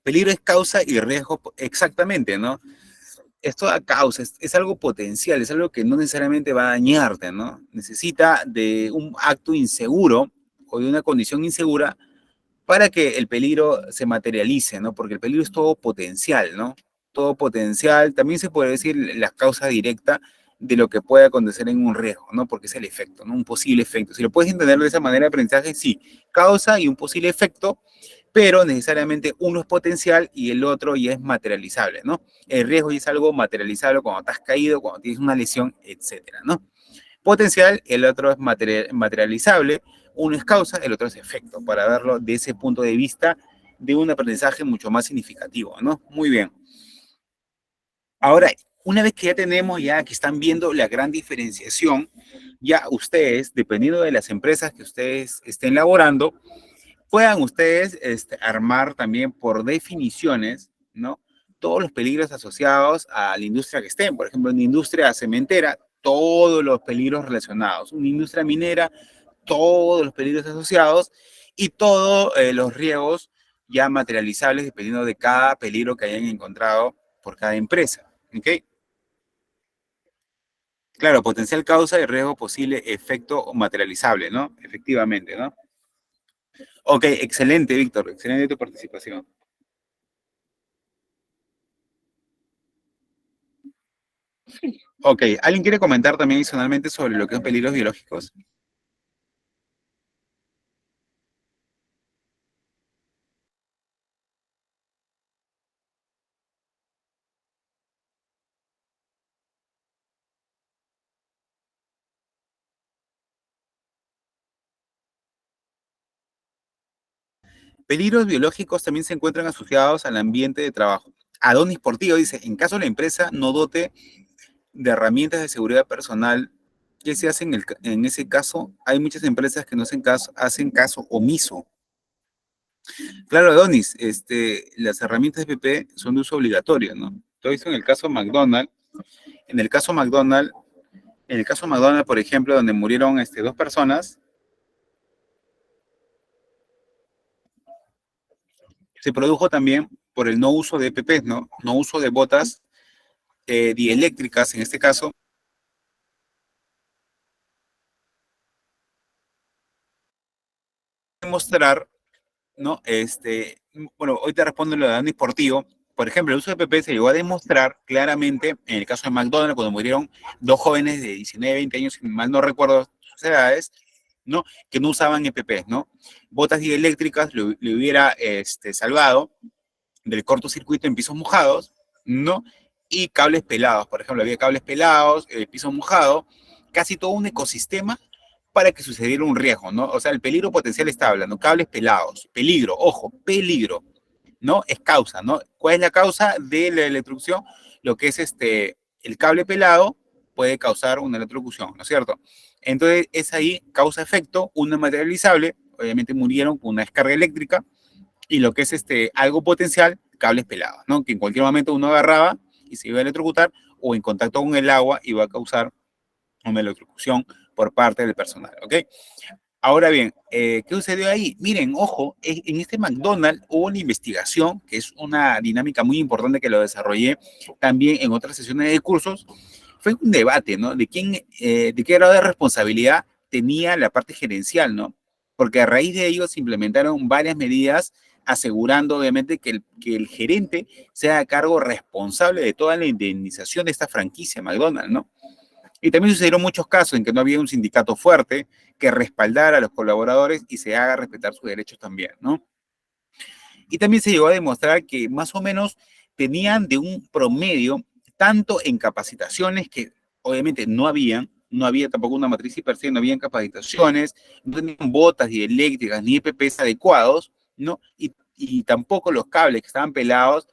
Peligro es causa y riesgo, exactamente, ¿no? Esto da causa, es algo potencial, es algo que no necesariamente va a dañarte, ¿no? Necesita de un acto inseguro o de una condición insegura para que el peligro se materialice, ¿no? Porque el peligro es todo potencial, ¿no? Todo potencial, también se puede decir la causa directa de lo que puede acontecer en un riesgo, ¿no? Porque es el efecto, ¿no? Un posible efecto. Si lo puedes entender de esa manera de aprendizaje, sí, causa y un posible efecto, pero necesariamente uno es potencial y el otro ya es materializable, ¿no? El riesgo ya es algo materializable cuando te has caído, cuando tienes una lesión, etcétera, ¿no? Potencial, el otro es materializable, uno es causa, el otro es efecto, para verlo de ese punto de vista de un aprendizaje mucho más significativo, ¿no? Muy bien. Ahora, una vez que ya tenemos, ya que están viendo la gran diferenciación, ya ustedes, dependiendo de las empresas que ustedes estén laborando, puedan ustedes armar también por definiciones, ¿no? Todos los peligros asociados a la industria que estén. Por ejemplo, en la industria cementera, todos los peligros relacionados. Una industria minera, todos los peligros asociados y todos los riesgos ya materializables dependiendo de cada peligro que hayan encontrado por cada empresa. ¿Ok? Claro, potencial causa y riesgo posible efecto materializable, ¿no? Efectivamente, ¿no? Ok, excelente, Víctor. Excelente tu participación. Ok, ¿alguien quiere comentar también adicionalmente sobre lo que son peligros biológicos? Peligros biológicos también se encuentran asociados al ambiente de trabajo. Adonis Portillo dice, en caso la empresa no dote de herramientas de seguridad personal, ¿qué se hace en ese caso? Hay muchas empresas que no hacen caso omiso. Claro, Adonis, las herramientas de PP son de uso obligatorio, ¿no? Todo esto en el caso McDonald's. En el caso McDonald's, por ejemplo, donde murieron dos personas, se produjo también por el no uso de EPPs, ¿no? No uso de botas dieléctricas, en este caso, demostrar, ¿no? Bueno, hoy te respondo lo de Dani Portillo. Por ejemplo, el uso de EPP se llegó a demostrar claramente en el caso de McDonald's, cuando murieron dos jóvenes de 19, 20 años, si mal no recuerdo sus edades, ¿no? Que no usaban EPPs, ¿no? Botas dieléctricas le hubiera salvado del cortocircuito en pisos mojados, ¿no? Y cables pelados, por ejemplo, había cables pelados, piso mojado, casi todo un ecosistema para que sucediera un riesgo, ¿no? O sea, el peligro potencial está hablando, cables pelados, peligro, ojo, peligro, ¿no? Es causa, ¿no? ¿Cuál es la causa de la electrocución? Lo que es el cable pelado puede causar una electrocución, ¿no es cierto? Entonces, es ahí causa-efecto, una materializable, obviamente murieron con una descarga eléctrica, y lo que es algo potencial, cables pelados, ¿no? Que en cualquier momento uno agarraba y se iba a electrocutar, o en contacto con el agua iba a causar una electrocución por parte del personal, ¿ok? Ahora bien, ¿qué sucedió ahí? Miren, ojo, en este McDonald's hubo una investigación, que es una dinámica muy importante que lo desarrollé también en otras sesiones de cursos. Fue un debate, ¿no? De qué grado de responsabilidad tenía la parte gerencial, ¿no? Porque a raíz de ello se implementaron varias medidas asegurando, obviamente, que el gerente sea a cargo responsable de toda la indemnización de esta franquicia McDonald's, ¿no? Y también sucedieron muchos casos en que no había un sindicato fuerte que respaldara a los colaboradores y se haga respetar sus derechos también, ¿no? Y también se llegó a demostrar que más o menos tenían de un promedio, tanto en capacitaciones que obviamente no había tampoco una matriz per se, no habían capacitaciones, no tenían botas ni eléctricas ni EPPs adecuados, ¿no? Y tampoco los cables que estaban pelados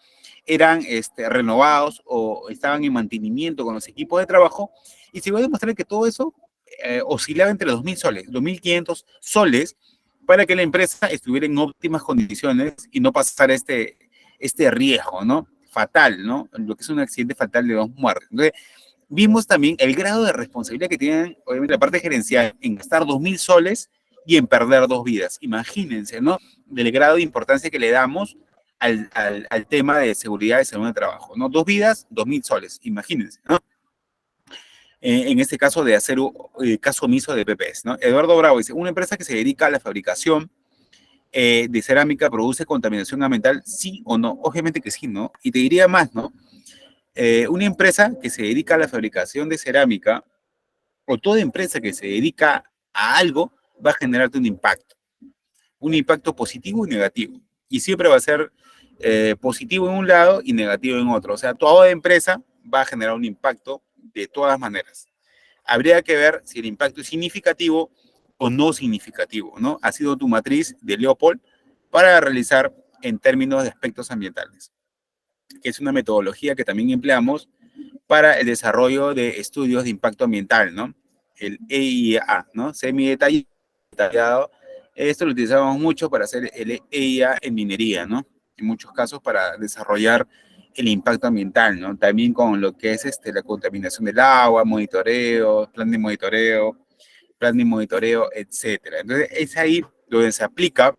eran renovados o estaban en mantenimiento con los equipos de trabajo, y se va a demostrar que todo eso oscilaba entre los 2.000 soles, 2.500 soles, para que la empresa estuviera en óptimas condiciones y no pasara este riesgo, ¿no? Fatal, ¿no? Lo que es un accidente fatal de 2 muertes. Entonces, vimos también el grado de responsabilidad que tienen, obviamente, la parte gerencial en gastar 2.000 soles y en perder 2 vidas. Imagínense, ¿no? Del grado de importancia que le damos al tema de seguridad y salud de trabajo, ¿no? 2 vidas, 2.000 soles, imagínense, ¿no? En este caso de hacer caso omiso de PPs, ¿no? Eduardo Bravo dice, una empresa que se dedica a la fabricación de cerámica produce contaminación ambiental, ¿sí o no? Obviamente que sí, ¿no? Y te diría más, ¿no? Una empresa que se dedica a la fabricación de cerámica, o toda empresa que se dedica a algo, va a generarte un impacto positivo y negativo. Y siempre va a ser positivo en un lado y negativo en otro. O sea, toda empresa va a generar un impacto de todas maneras. Habría que ver si el impacto es significativo o no significativo, ¿no? Ha sido tu matriz de Leopold para realizar en términos de aspectos ambientales, que es una metodología que también empleamos para el desarrollo de estudios de impacto ambiental, ¿no? El EIA, ¿no? Semi-detallado. Esto lo utilizamos mucho para hacer el EIA en minería, ¿no? En muchos casos para desarrollar el impacto ambiental, ¿no? También con lo que es la contaminación del agua, monitoreo, plan de monitoreo, etcétera. Entonces, es ahí donde se aplica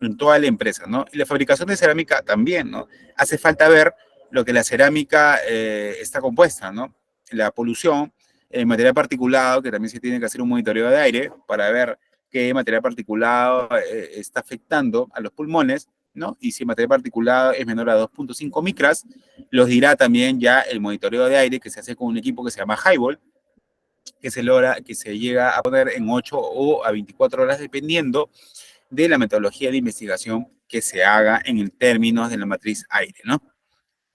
en toda la empresa, ¿no? Y la fabricación de cerámica también, ¿no? Hace falta ver lo que la cerámica está compuesta, ¿no? La polución, el material particulado, que también se tiene que hacer un monitoreo de aire para ver qué material particulado está afectando a los pulmones, ¿no? Y si el material particulado es menor a 2.5 micras, los dirá también ya el monitoreo de aire que se hace con un equipo que se llama Highball, que se llega a poner en 8 o a 24 horas dependiendo de la metodología de investigación que se haga en términos de la matriz aire, ¿no?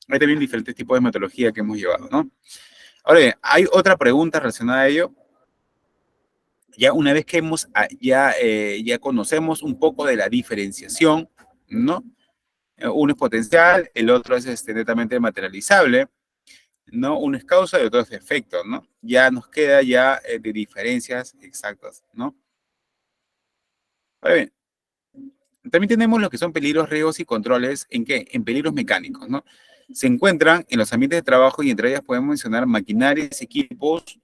Hay también diferentes tipos de metodología que hemos llevado, ¿no? Ahora bien, hay otra pregunta relacionada a ello. Ya una vez que ya conocemos un poco de la diferenciación, ¿no? Uno es potencial, el otro es netamente materializable, ¿no? Uno es causa y otro es efecto, ¿no? Ya nos queda de diferencias exactas, ¿no? Ahora bien, también tenemos lo que son peligros, riesgos y controles. ¿En qué? En peligros mecánicos, ¿no? Se encuentran en los ambientes de trabajo y entre ellas podemos mencionar maquinarias, equipos,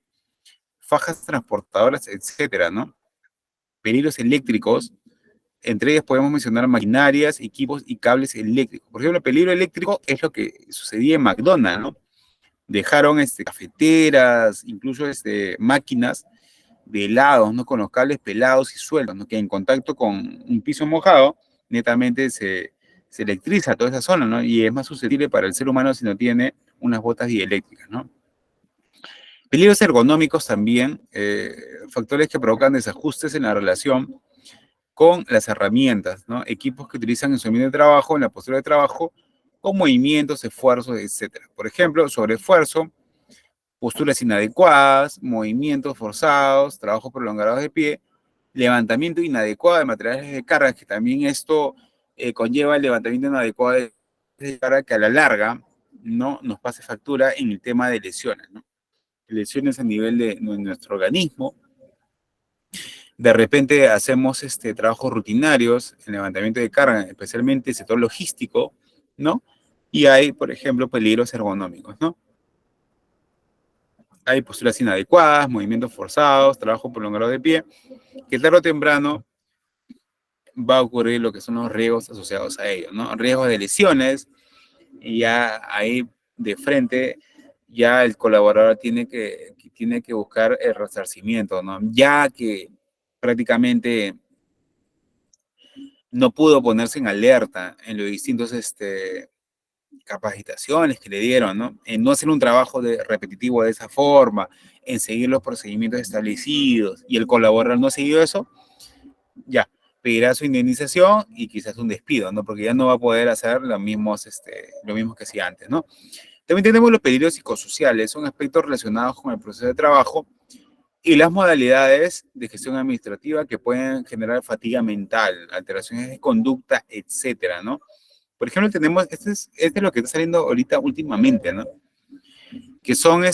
fajas transportadoras, etcétera, ¿no? Peligros eléctricos, entre ellas podemos mencionar maquinarias, equipos y cables eléctricos. Por ejemplo, el peligro eléctrico es lo que sucedía en McDonald's, ¿no? Dejaron cafeteras, incluso máquinas de helados, ¿no? Con los cables pelados y sueltos, ¿no? Que en contacto con un piso mojado, netamente se electriza toda esa zona, ¿no? Y es más susceptible para el ser humano si no tiene unas botas dieléctricas, ¿no? Peligros ergonómicos también, factores que provocan desajustes en la relación con las herramientas, ¿no? Equipos que utilizan en su ambiente de trabajo, en la postura de trabajo, con movimientos, esfuerzos, etcétera. Por ejemplo, sobreesfuerzo, posturas inadecuadas, movimientos forzados, trabajos prolongados de pie, levantamiento inadecuado de materiales de carga, que también esto conlleva el levantamiento inadecuado de carga que a la larga no nos pase factura en el tema de lesiones, ¿no? Lesiones a nivel de nuestro organismo. De repente hacemos trabajos rutinarios en levantamiento de carga, especialmente el sector logístico, ¿no? Y hay, por ejemplo, peligros ergonómicos, ¿no? Hay posturas inadecuadas, movimientos forzados, trabajo prolongado de pie, que tarde o temprano va a ocurrir lo que son los riesgos asociados a ello, ¿no? Riesgos de lesiones, y ya ahí de frente, ya el colaborador tiene que buscar el resarcimiento, ¿no? Ya que prácticamente no pudo ponerse en alerta en los distintos capacitaciones que le dieron, ¿no? En no hacer un trabajo repetitivo de esa forma, en seguir los procedimientos establecidos, y el colaborador no ha seguido eso, ya, pedirá su indemnización y quizás un despido, ¿no? Porque ya no va a poder hacer lo mismo que hacía antes, ¿no? También tenemos los peligros psicosociales, son aspectos relacionados con el proceso de trabajo y las modalidades de gestión administrativa que pueden generar fatiga mental, alteraciones de conducta, etcétera, ¿no? Por ejemplo, tenemos, este es lo que está saliendo ahorita últimamente, ¿no? Que son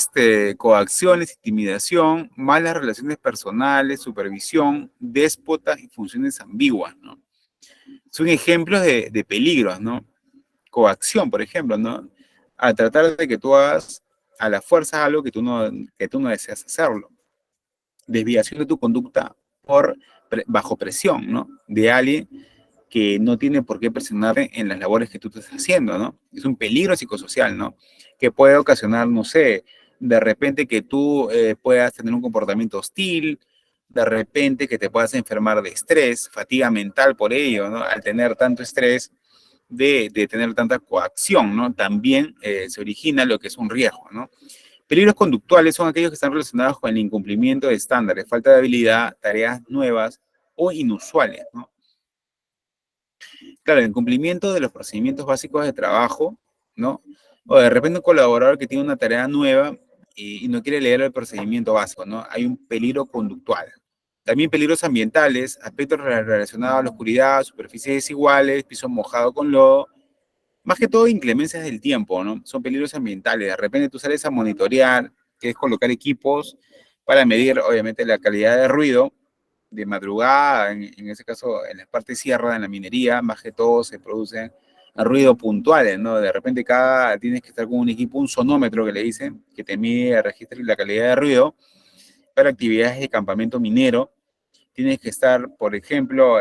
coacciones, intimidación, malas relaciones personales, supervisión, déspotas y funciones ambiguas, ¿no? Son ejemplos de peligros, ¿no? Coacción, por ejemplo, ¿no? A tratar de que tú hagas a la fuerza algo que tú no deseas hacerlo. Desviación de tu conducta bajo presión, ¿no? De alguien que no tiene por qué presionarte en las labores que tú estás haciendo, ¿no? Es un peligro psicosocial, ¿no? Que puede ocasionar, no sé, de repente que tú puedas tener un comportamiento hostil, de repente que te puedas enfermar de estrés, fatiga mental por ello, ¿no? Al tener tanto estrés, de tener tanta coacción, ¿no? También se origina lo que es un riesgo, ¿no? Peligros conductuales son aquellos que están relacionados con el incumplimiento de estándares, falta de habilidad, tareas nuevas o inusuales, ¿no? Claro, el incumplimiento de los procedimientos básicos de trabajo, ¿no? O de repente un colaborador que tiene una tarea nueva y no quiere leer el procedimiento básico, ¿no? Hay un peligro conductual. También peligros ambientales, aspectos relacionados a la oscuridad, superficies desiguales, piso mojado con lodo, más que todo inclemencias del tiempo, ¿no? Son peligros ambientales. De repente tú sales a monitorear, que es colocar equipos para medir, obviamente, la calidad de ruido de madrugada, en ese caso, en la parte sierra, en la minería, más que todo se producen ruidos puntuales, ¿no? De repente tienes que estar con un equipo, un sonómetro que le dicen, que te mide, registra la calidad de ruido para actividades de campamento minero. Tienes que estar, por ejemplo,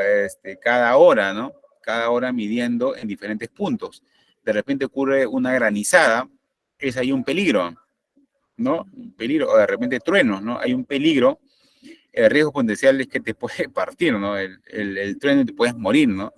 cada hora, ¿no? Cada hora midiendo en diferentes puntos. De repente ocurre una granizada, es ahí un peligro, ¿no? Un peligro, o de repente truenos, ¿no? Hay un peligro. El riesgo potencial es que te puede partir, ¿no? El trueno y te puedes morir, ¿no?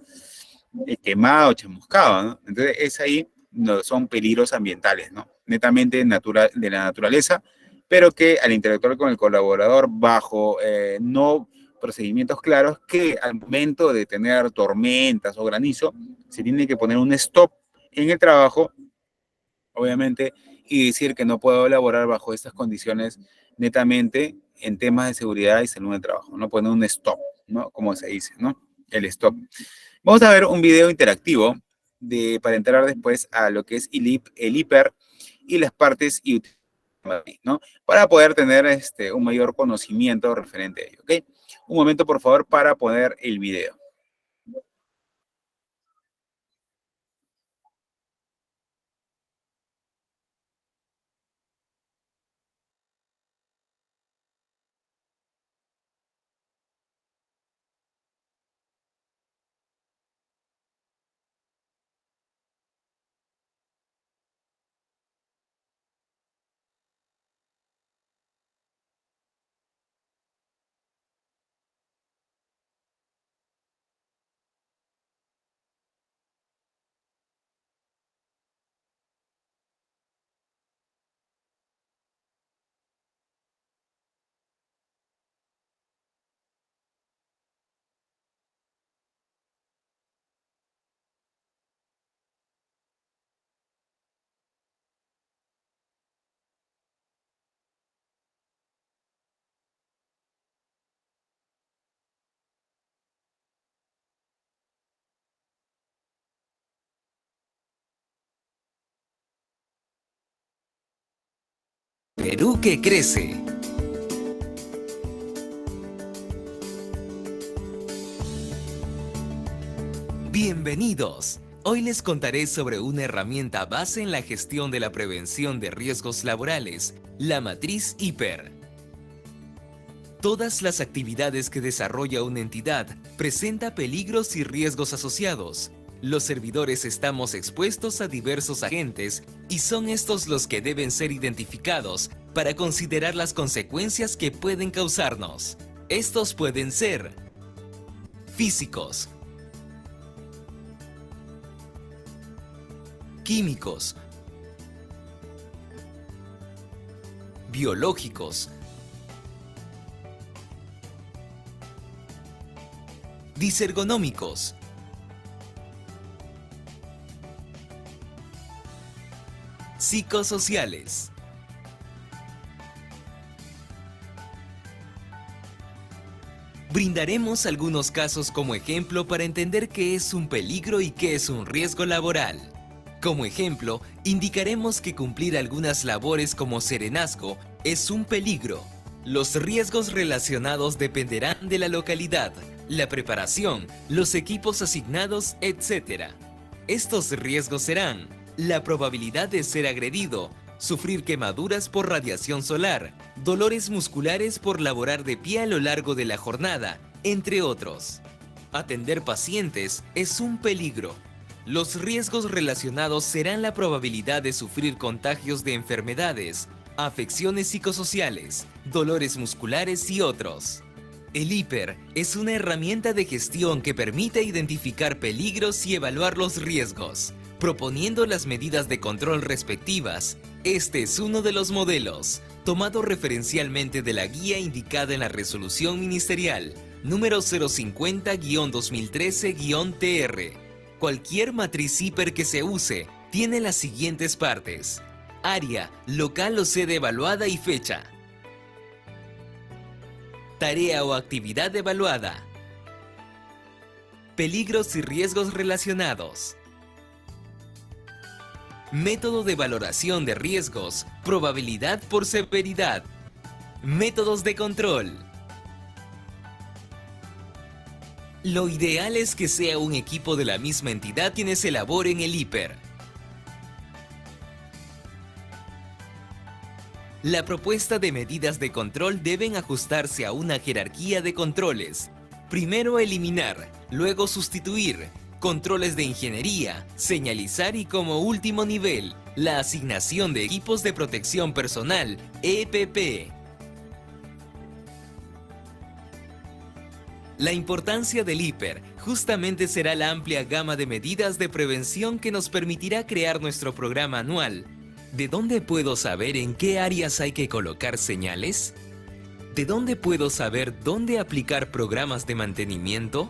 Quemado, chamuscado, ¿no? Entonces, es ahí, no, son peligros ambientales, ¿no? Netamente de la naturaleza, pero que al interactuar con el colaborador bajo no procedimientos claros, que al momento de tener tormentas o granizo, se tiene que poner un stop en el trabajo, obviamente, y decir que no puedo elaborar bajo estas condiciones netamente en temas de seguridad y salud del trabajo, ¿no? Poner un stop, ¿no? Como se dice, ¿no? El stop. Vamos a ver un video interactivo para entrar después a lo que es el hiper y las partes y utilidades, ¿no? Para poder tener un mayor conocimiento referente a ello, ¿ok? Un momento, por favor, para poner el video. Perú que crece. Bienvenidos. Hoy les contaré sobre una herramienta base en la gestión de la prevención de riesgos laborales, la matriz HIPER. Todas las actividades que desarrolla una entidad presenta peligros y riesgos asociados. Los servidores estamos expuestos a diversos agentes y son estos los que deben ser identificados para considerar las consecuencias que pueden causarnos. Estos pueden ser físicos, químicos, biológicos, disergonómicos, psicosociales. Brindaremos algunos casos como ejemplo para entender qué es un peligro y qué es un riesgo laboral. Como ejemplo, indicaremos que cumplir algunas labores como serenazgo es un peligro. Los riesgos relacionados dependerán de la localidad, la preparación, los equipos asignados, etc. Estos riesgos serán la probabilidad de ser agredido, sufrir quemaduras por radiación solar, dolores musculares por laborar de pie a lo largo de la jornada, entre otros. Atender pacientes es un peligro. Los riesgos relacionados serán la probabilidad de sufrir contagios de enfermedades, afecciones psicosociales, dolores musculares y otros. El HIPER es una herramienta de gestión que permite identificar peligros y evaluar los riesgos, proponiendo las medidas de control respectivas. Este es uno de los modelos, tomado referencialmente de la guía indicada en la Resolución Ministerial número 050-2013-TR. Cualquier matriz HIPER que se use tiene las siguientes partes: área, local o sede evaluada y fecha. Tarea o actividad evaluada. Peligros y riesgos relacionados. Método de valoración de riesgos, probabilidad por severidad. Métodos de control. Lo ideal es que sea un equipo de la misma entidad quienes elaboren el HIPER. La propuesta de medidas de control deben ajustarse a una jerarquía de controles. Primero eliminar, luego sustituir, controles de ingeniería, señalizar y como último nivel, la asignación de equipos de protección personal, EPP. La importancia del HIPER justamente será la amplia gama de medidas de prevención que nos permitirá crear nuestro programa anual. ¿De dónde puedo saber en qué áreas hay que colocar señales? ¿De dónde puedo saber dónde aplicar programas de mantenimiento?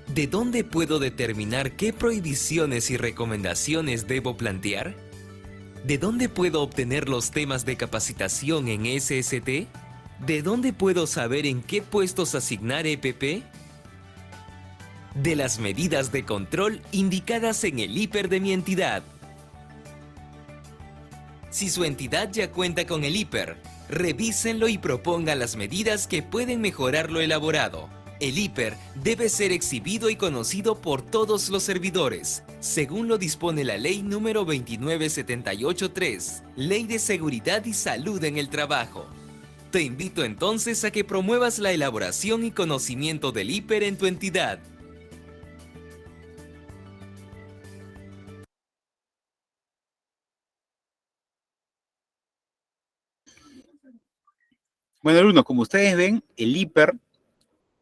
¿De dónde puedo determinar qué prohibiciones y recomendaciones debo plantear? ¿De dónde puedo obtener los temas de capacitación en SST? ¿De dónde puedo saber en qué puestos asignar EPP? De las medidas de control indicadas en el HIPER de mi entidad. Si su entidad ya cuenta con el HIPER, revísenlo y propongan las medidas que pueden mejorar lo elaborado. El HIPER debe ser exhibido y conocido por todos los servidores, según lo dispone la Ley número 29783, Ley de Seguridad y Salud en el Trabajo. Te invito entonces a que promuevas la elaboración y conocimiento del HIPER en tu entidad. Bueno, alumnos, como ustedes ven, el HIPER,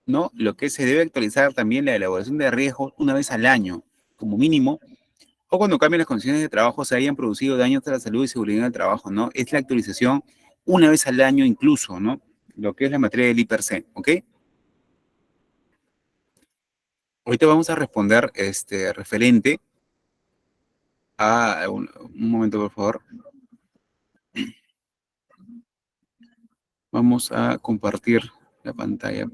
¿no? Lo que se debe actualizar también la elaboración de riesgos una vez al año, como mínimo, o cuando cambien las condiciones de trabajo, se hayan producido daños a la salud y seguridad en el trabajo, ¿no? Es la actualización una vez al año incluso, ¿no? Lo que es la materia del HIPER-C, ¿ok? Ahorita vamos a responder referente a... Un momento, por favor. Vamos a compartir la pantalla.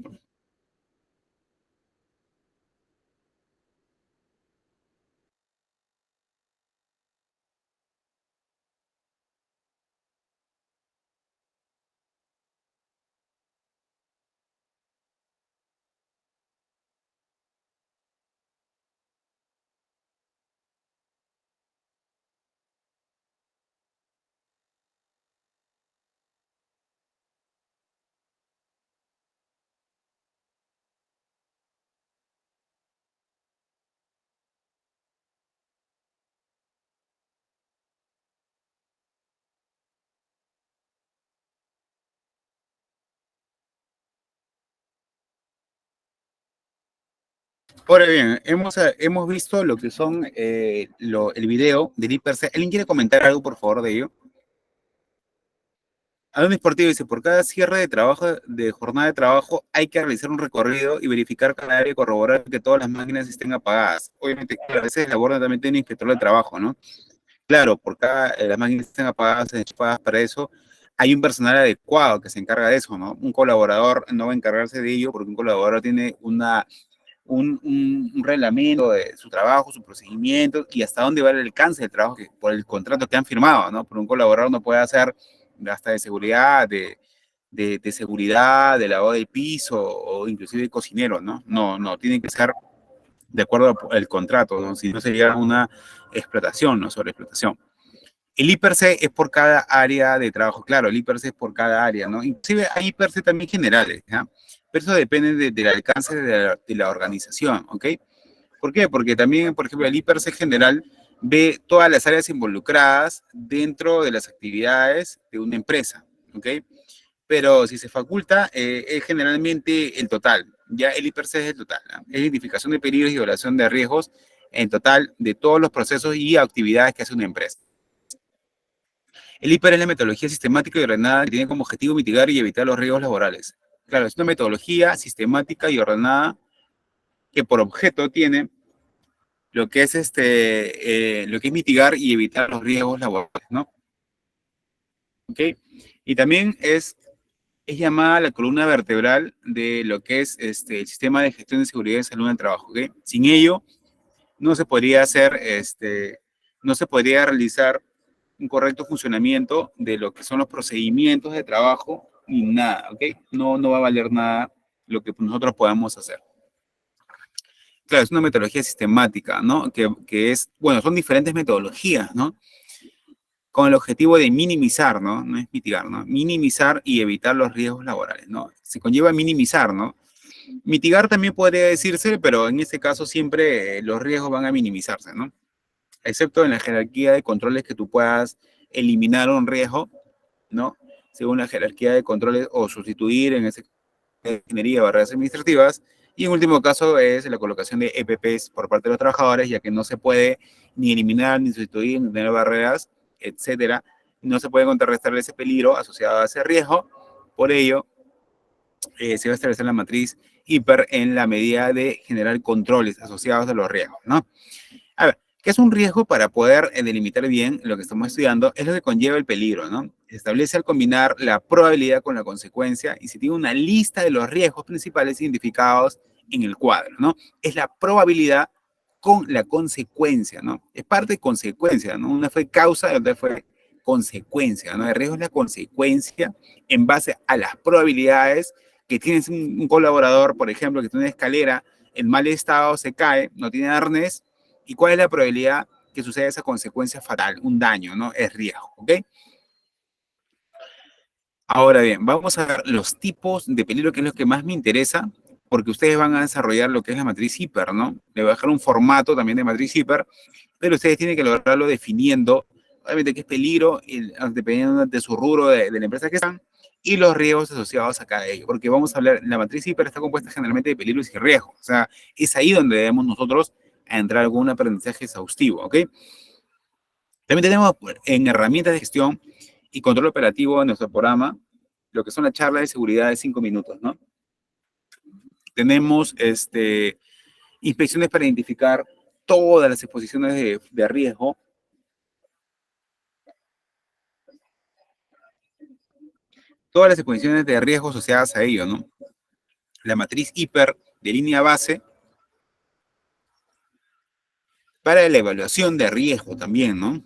Ahora bien, hemos visto lo que son el video del IPRC. ¿Alguien quiere comentar algo, por favor, de ello? Alumno Esportivo dice, por cada cierre de trabajo, de jornada de trabajo, hay que realizar un recorrido y verificar cada área y corroborar que todas las máquinas estén apagadas. Obviamente, claro, a veces la labor también tiene inspector de trabajo, ¿no? Claro, por cada, las máquinas estén apagadas, enchufadas para eso, hay un personal adecuado que se encarga de eso, ¿no? Un colaborador no va a encargarse de ello porque un colaborador tiene un reglamento de su trabajo, su procedimiento y hasta dónde va el alcance del trabajo que, por el contrato que han firmado, ¿no? Por un colaborador no puede hacer hasta de seguridad, de seguridad, de lavado del piso o inclusive de cocinero, ¿no? No, tiene que ser de acuerdo al contrato, ¿no? Si no sería una explotación, ¿no? Sobreexplotación. El IPRC es por cada área de trabajo, claro, el IPRC es por cada área, ¿no? Inclusive hay IPRC también generales, ¿ya? Pero eso depende del alcance de la organización, ¿ok? ¿Por qué? Porque también, por ejemplo, el IPRC general ve todas las áreas involucradas dentro de las actividades de una empresa, ¿ok? Pero si se faculta, es generalmente el total, ya el IPRC es el total, ¿no? Es identificación de peligros y evaluación de riesgos en total de todos los procesos y actividades que hace una empresa. El IPR es la metodología sistemática y ordenada que tiene como objetivo mitigar y evitar los riesgos laborales. Claro, es una metodología sistemática y ordenada que por objeto tiene lo que es lo que es mitigar y evitar los riesgos laborales, ¿no? ¿Ok? Y también es llamada la columna vertebral de lo que es el sistema de gestión de seguridad y salud en el trabajo, ¿ok? Sin ello, no se podría hacer, no se podría realizar un correcto funcionamiento de lo que son los procedimientos de trabajo ni nada, ¿ok? No va a valer nada lo que nosotros podamos hacer. Claro, es una metodología sistemática, ¿no? Que es, bueno, son diferentes metodologías, ¿no? Con el objetivo de minimizar, ¿no? No es mitigar, ¿no? Minimizar y evitar los riesgos laborales, ¿no? Se conlleva minimizar, ¿no? Mitigar también podría decirse, pero en este caso siempre los riesgos van a minimizarse, ¿no? Excepto en la jerarquía de controles que tú puedas eliminar un riesgo, ¿no? Según la jerarquía de controles o sustituir en ese ingeniería de barreras administrativas. Y en último caso es la colocación de EPPs por parte de los trabajadores, ya que no se puede ni eliminar, ni sustituir, ni tener barreras, etcétera. No se puede contrarrestar ese peligro asociado a ese riesgo. Por ello, se va a establecer la matriz hiper en la medida de generar controles asociados a los riesgos, ¿no? A ver, ¿qué es un riesgo? Para poder delimitar bien lo que estamos estudiando, es lo que conlleva el peligro, ¿no? Establece al combinar la probabilidad con la consecuencia y se tiene una lista de los riesgos principales identificados en el cuadro, ¿no? Es la probabilidad con la consecuencia, ¿no? Es parte de consecuencia, ¿no? Una fue causa y otra fue consecuencia, ¿no? El riesgo es la consecuencia en base a las probabilidades que tienes un colaborador, por ejemplo, que tiene una escalera en mal estado, se cae, no tiene arnés, ¿y cuál es la probabilidad que suceda esa consecuencia fatal? Un daño, ¿no? Es riesgo, ¿ok? Ahora bien, vamos a ver los tipos de peligro, que es lo que más me interesa, porque ustedes van a desarrollar lo que es la matriz hiper, ¿no? Le voy a dejar un formato también de matriz hiper, pero ustedes tienen que lograrlo definiendo, obviamente, qué es peligro, dependiendo de su rubro de la empresa que están, y los riesgos asociados a cada ello, porque vamos a hablar, la matriz hiper está compuesta generalmente de peligros y riesgos, o sea, es ahí donde debemos nosotros entrar con un aprendizaje exhaustivo, ¿ok? También tenemos en herramientas de gestión y control operativo en nuestro programa, lo que son las charlas de seguridad de 5 minutos, ¿no? Tenemos inspecciones para identificar todas las exposiciones de riesgo. Todas las exposiciones de riesgo asociadas a ello, ¿no? La matriz hiper de línea base para la evaluación de riesgo también, ¿no?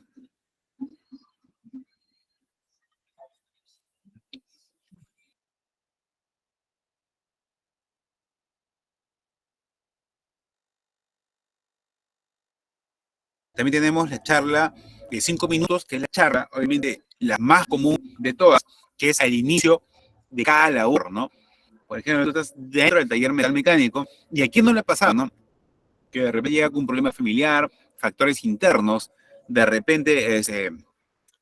También tenemos la charla de 5 minutos, que es la charla, obviamente, la más común de todas, que es al inicio de cada labor, ¿no? Por ejemplo, tú estás dentro del taller metal mecánico, y aquí no le ha pasado, ¿no? Que de repente llega con un problema familiar, factores internos, de repente,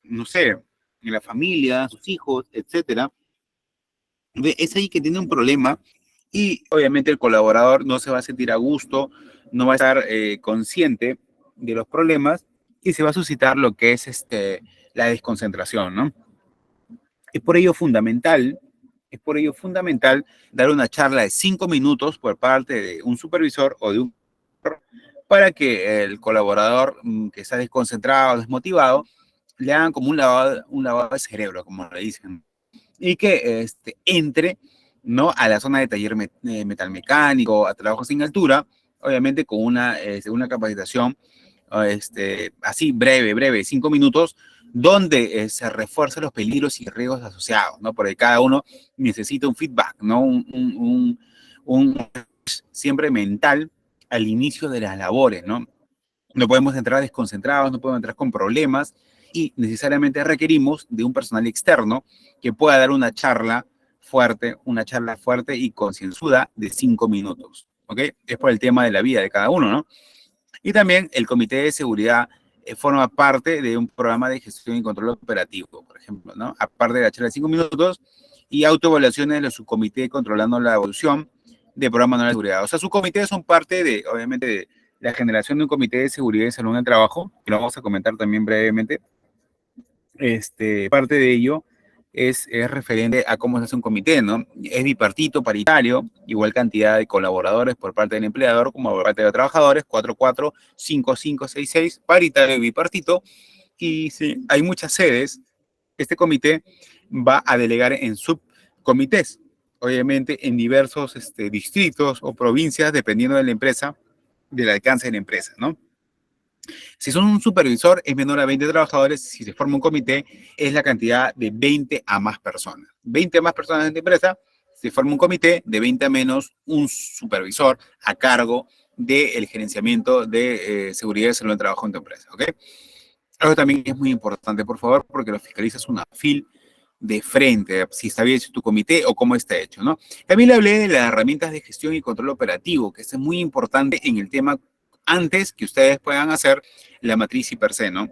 no sé, en la familia, sus hijos, etcétera. Es ahí que tiene un problema y obviamente el colaborador no se va a sentir a gusto, no va a estar consciente de los problemas y se va a suscitar lo que es la desconcentración, ¿no? Es por ello fundamental, dar una charla de 5 minutos por parte de un supervisor o de un para que el colaborador que está desconcentrado, desmotivado, le hagan como un lavado de cerebro, como le dicen, y que entre, ¿no?, a la zona de taller metalmecánico, a trabajo sin altura, obviamente con una capacitación así breve, 5 minutos, donde se refuerzan los peligros y riesgos asociados, ¿no? Porque cada uno necesita un feedback, ¿no? Un siempre mental al inicio de las labores, ¿no? No podemos entrar desconcentrados, no podemos entrar con problemas y necesariamente requerimos de un personal externo que pueda dar una charla fuerte y concienzuda de 5 minutos, ¿ok? Es por el tema de la vida de cada uno, ¿no? Y también el Comité de Seguridad forma parte de un programa de gestión y control operativo, por ejemplo, ¿no? Aparte de la charla de 5 minutos y autoevaluaciones de su comité controlando la evolución de programas de seguridad. O sea, sus comités son parte de, obviamente, de la generación de un comité de seguridad y salud en el trabajo, que lo vamos a comentar también brevemente. Parte de ello es referente a cómo se hace un comité, ¿no? Es bipartito, paritario, igual cantidad de colaboradores por parte del empleador como por parte de los trabajadores, 4-4, 5-5, 6-6, paritario y bipartito. Y si hay muchas sedes, este comité va a delegar en subcomités, obviamente en diversos distritos o provincias, dependiendo de la empresa, del alcance de la empresa, ¿no? Si son un supervisor, es menor a 20 trabajadores. Si se forma un comité, es la cantidad de 20 a más personas. 20 a más personas en la empresa, se forma un comité de 20 a menos un supervisor a cargo del gerenciamiento de seguridad y salud de trabajo en tu empresa, ¿ok? Algo también es muy importante, por favor, porque lo fiscalizas una fil de frente, si está bien tu comité o cómo está hecho, ¿no? También le hablé de las herramientas de gestión y control operativo, que es muy importante en el tema antes que ustedes puedan hacer la matriz per se, ¿no?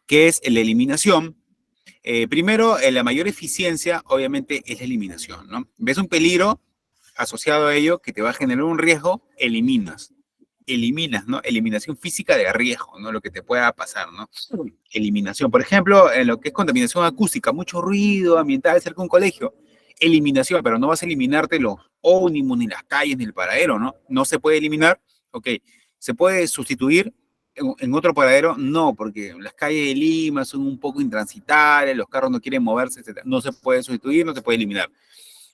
Que es la eliminación. Primero, la mayor eficiencia, obviamente, es la eliminación, ¿no? ¿Ves un peligro asociado a ello que te va a generar un riesgo? Eliminas, ¿no? Eliminación física de riesgo, ¿no? Lo que te pueda pasar, ¿no? Eliminación. Por ejemplo, en lo que es contaminación acústica, mucho ruido ambiental cerca de un colegio. Eliminación, pero no vas a eliminarte los ómnibus, ni las calles, ni el paradero, ¿no? No se puede eliminar. Ok, ¿se puede sustituir en otro paradero? No, porque las calles de Lima son un poco intransitables, los carros no quieren moverse, etc. No se puede sustituir, no se puede eliminar.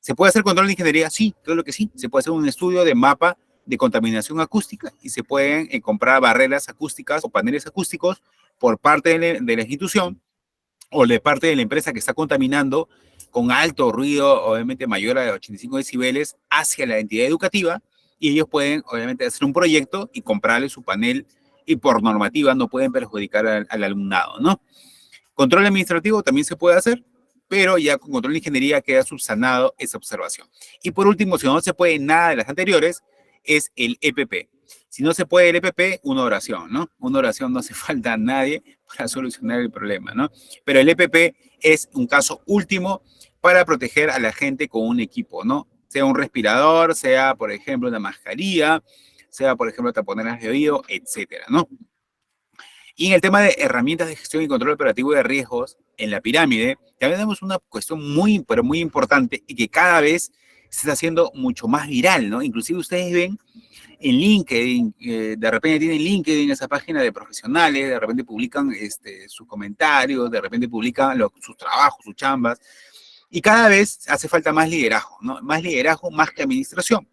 ¿Se puede hacer control de ingeniería? Sí, claro que sí. Se puede hacer un estudio de mapa de contaminación acústica y se pueden comprar barreras acústicas o paneles acústicos por parte de la institución o de parte de la empresa que está contaminando con alto ruido, obviamente mayor a 85 decibeles, hacia la entidad educativa. Y ellos pueden, obviamente, hacer un proyecto y comprarle su panel y por normativa no pueden perjudicar al alumnado, ¿no? Control administrativo también se puede hacer, pero ya con control de ingeniería queda subsanado esa observación. Y por último, si no se puede nada de las anteriores, es el EPP. Si no se puede el EPP, una oración, ¿no? Una oración no hace falta a nadie para solucionar el problema, ¿no? Pero el EPP es un caso último para proteger a la gente con un equipo, ¿no? Sea un respirador, sea, por ejemplo, una mascarilla, sea, por ejemplo, taponeras de oído, etcétera, ¿no? Y en el tema de herramientas de gestión y control operativo de riesgos, en la pirámide, también tenemos una cuestión muy, pero muy importante y que cada vez se está haciendo mucho más viral, ¿no? Inclusive ustedes ven en LinkedIn, de repente tienen LinkedIn, esa página de profesionales, de repente publican sus comentarios, de repente publican sus trabajos, sus chambas, y cada vez hace falta más liderazgo, ¿no? Más liderazgo, más que administración.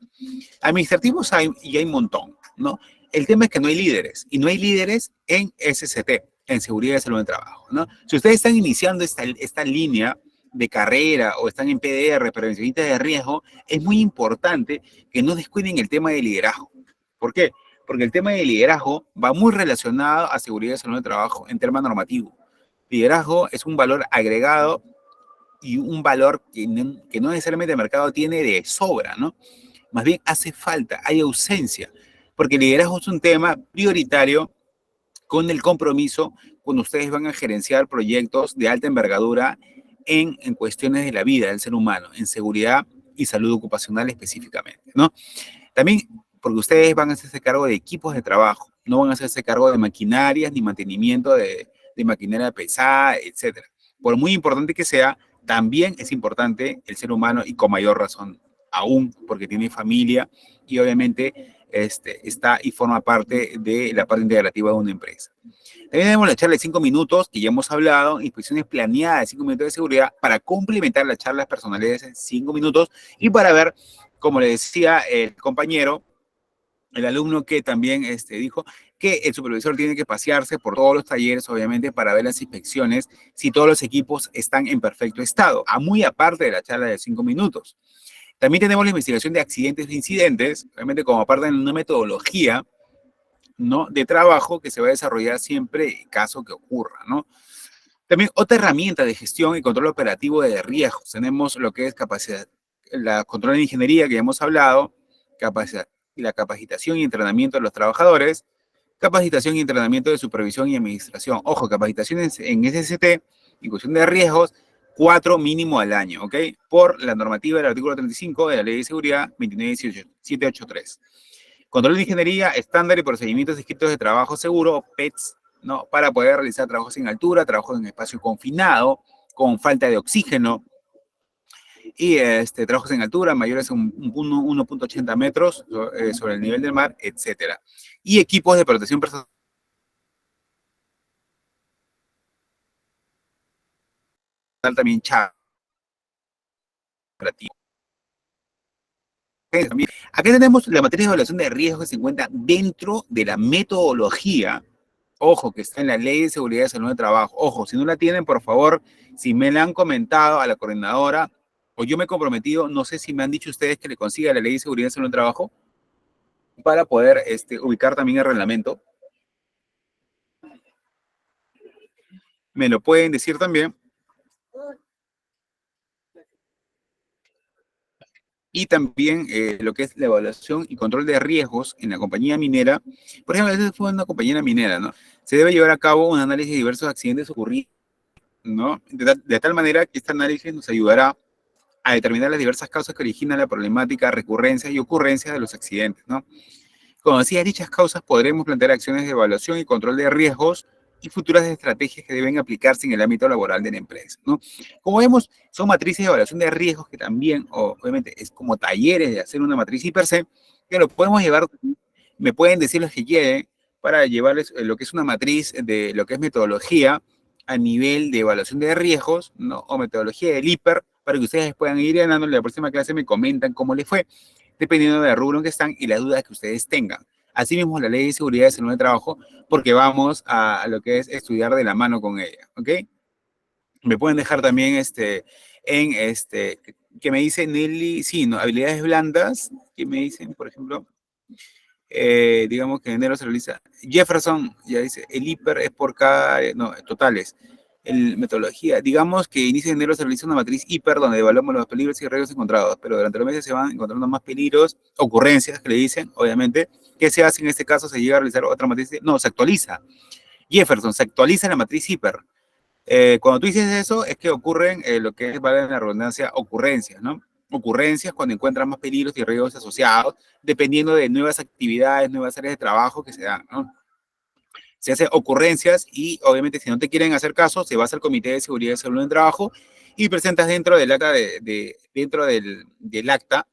Administrativos hay, y hay un montón, ¿no? El tema es que no hay líderes, y no hay líderes en SCT, en Seguridad y Salud en Trabajo, ¿no? Si ustedes están iniciando esta línea de carrera o están en PDR, prevencionistas de riesgo, es muy importante que no descuiden el tema de liderazgo. ¿Por qué? Porque el tema de liderazgo va muy relacionado a Seguridad y Salud en Trabajo en tema normativo. Liderazgo es un valor agregado y un valor que no necesariamente el mercado tiene de sobra, ¿no? Más bien hace falta, hay ausencia, porque el liderazgo es un tema prioritario con el compromiso cuando ustedes van a gerenciar proyectos de alta envergadura en cuestiones de la vida del ser humano, en seguridad y salud ocupacional específicamente, ¿no? También porque ustedes van a hacerse cargo de equipos de trabajo, no van a hacerse cargo de maquinarias ni mantenimiento de maquinaria pesada, etcétera. Por muy importante que sea, también es importante el ser humano y con mayor razón aún porque tiene familia y obviamente está y forma parte de la parte integrativa de una empresa. También tenemos la charla de 5 minutos que ya hemos hablado, inspecciones planeadas de 5 minutos de seguridad para complementar las charlas personales de 5 minutos y para ver, como le decía el compañero, el alumno que también dijo que el supervisor tiene que pasearse por todos los talleres, obviamente, para ver las inspecciones, si todos los equipos están en perfecto estado, muy aparte de la charla de 5 minutos. También tenemos la investigación de accidentes e incidentes, obviamente como parte de una metodología, ¿no?, de trabajo que se va a desarrollar siempre en caso que ocurra, ¿no? También otra herramienta de gestión y control operativo de riesgos. Tenemos lo que es capacidad, la control de ingeniería que ya hemos hablado, la capacitación y entrenamiento de los trabajadores, capacitación y entrenamiento de supervisión y administración. Ojo, capacitaciones en SST y cuestión de riesgos, 4 mínimo al año, ¿ok? Por la normativa del artículo 35 de la Ley de Seguridad 29783. Control de ingeniería, estándar y procedimientos escritos de trabajo seguro, PETS, ¿no? Para poder realizar trabajos en altura, trabajos en espacio confinado, con falta de oxígeno, y trabajos en altura mayores a 1.80 metros sobre el nivel del mar, etcétera. Y equipos de protección personal también Acá tenemos la materia de evaluación de riesgos que se encuentra dentro de la metodología. Ojo, que está en la Ley de Seguridad y Salud de Trabajo. Ojo, si no la tienen, por favor, si me la han comentado a la coordinadora o yo me he comprometido, no sé si me han dicho ustedes que le consiga la Ley de Seguridad y Salud de Trabajo para poder ubicar también el reglamento. Me lo pueden decir también. Y también lo que es la evaluación y control de riesgos en la compañía minera. Por ejemplo, esta fue una compañía minera, ¿no? Se debe llevar a cabo un análisis de diversos accidentes ocurridos, ¿no? De tal manera que este análisis nos ayudará a determinar las diversas causas que originan la problemática, recurrencias y ocurrencias de los accidentes, ¿no? Conocidas dichas causas, podremos plantear acciones de evaluación y control de riesgos y futuras estrategias que deben aplicarse en el ámbito laboral de la empresa, ¿no? Como vemos, son matrices de evaluación de riesgos que también, obviamente, es como talleres de hacer una matriz per se, que lo podemos llevar, me pueden decir los que quieren, para llevarles lo que es una matriz de lo que es metodología a nivel de evaluación de riesgos, ¿no? O metodología del IPER, para que ustedes puedan ir ganando. En la próxima clase me comentan cómo les fue, dependiendo del rubro en que están y las dudas que ustedes tengan. Asimismo, la Ley de Seguridad y Salud de Trabajo, porque vamos a lo que es estudiar de la mano con ella, ¿ok? Me pueden dejar también que me dice Nelly, sí, ¿no? Habilidades blandas, que me dicen, por ejemplo, digamos que en enero se realiza. Jefferson ya dice, el hiper es por cada, no, totales. Metodología, digamos que inicia en enero se realiza una matriz hiper donde evaluamos los peligros y riesgos encontrados, pero durante los meses se van encontrando más peligros, ocurrencias que le dicen, obviamente. ¿Qué se hace en este caso? Se llega a realizar otra matriz, no, se actualiza. Jefferson, se actualiza la matriz hiper. Cuando tú dices eso, es que ocurren lo que es, vale la redundancia, ocurrencias, ¿no? Ocurrencias cuando encuentran más peligros y riesgos asociados, dependiendo de nuevas actividades, nuevas áreas de trabajo que se dan, ¿no? Se hace ocurrencias y obviamente si no te quieren hacer caso, se va al Comité de Seguridad y Salud en Trabajo y presentas dentro del acta dentro del acta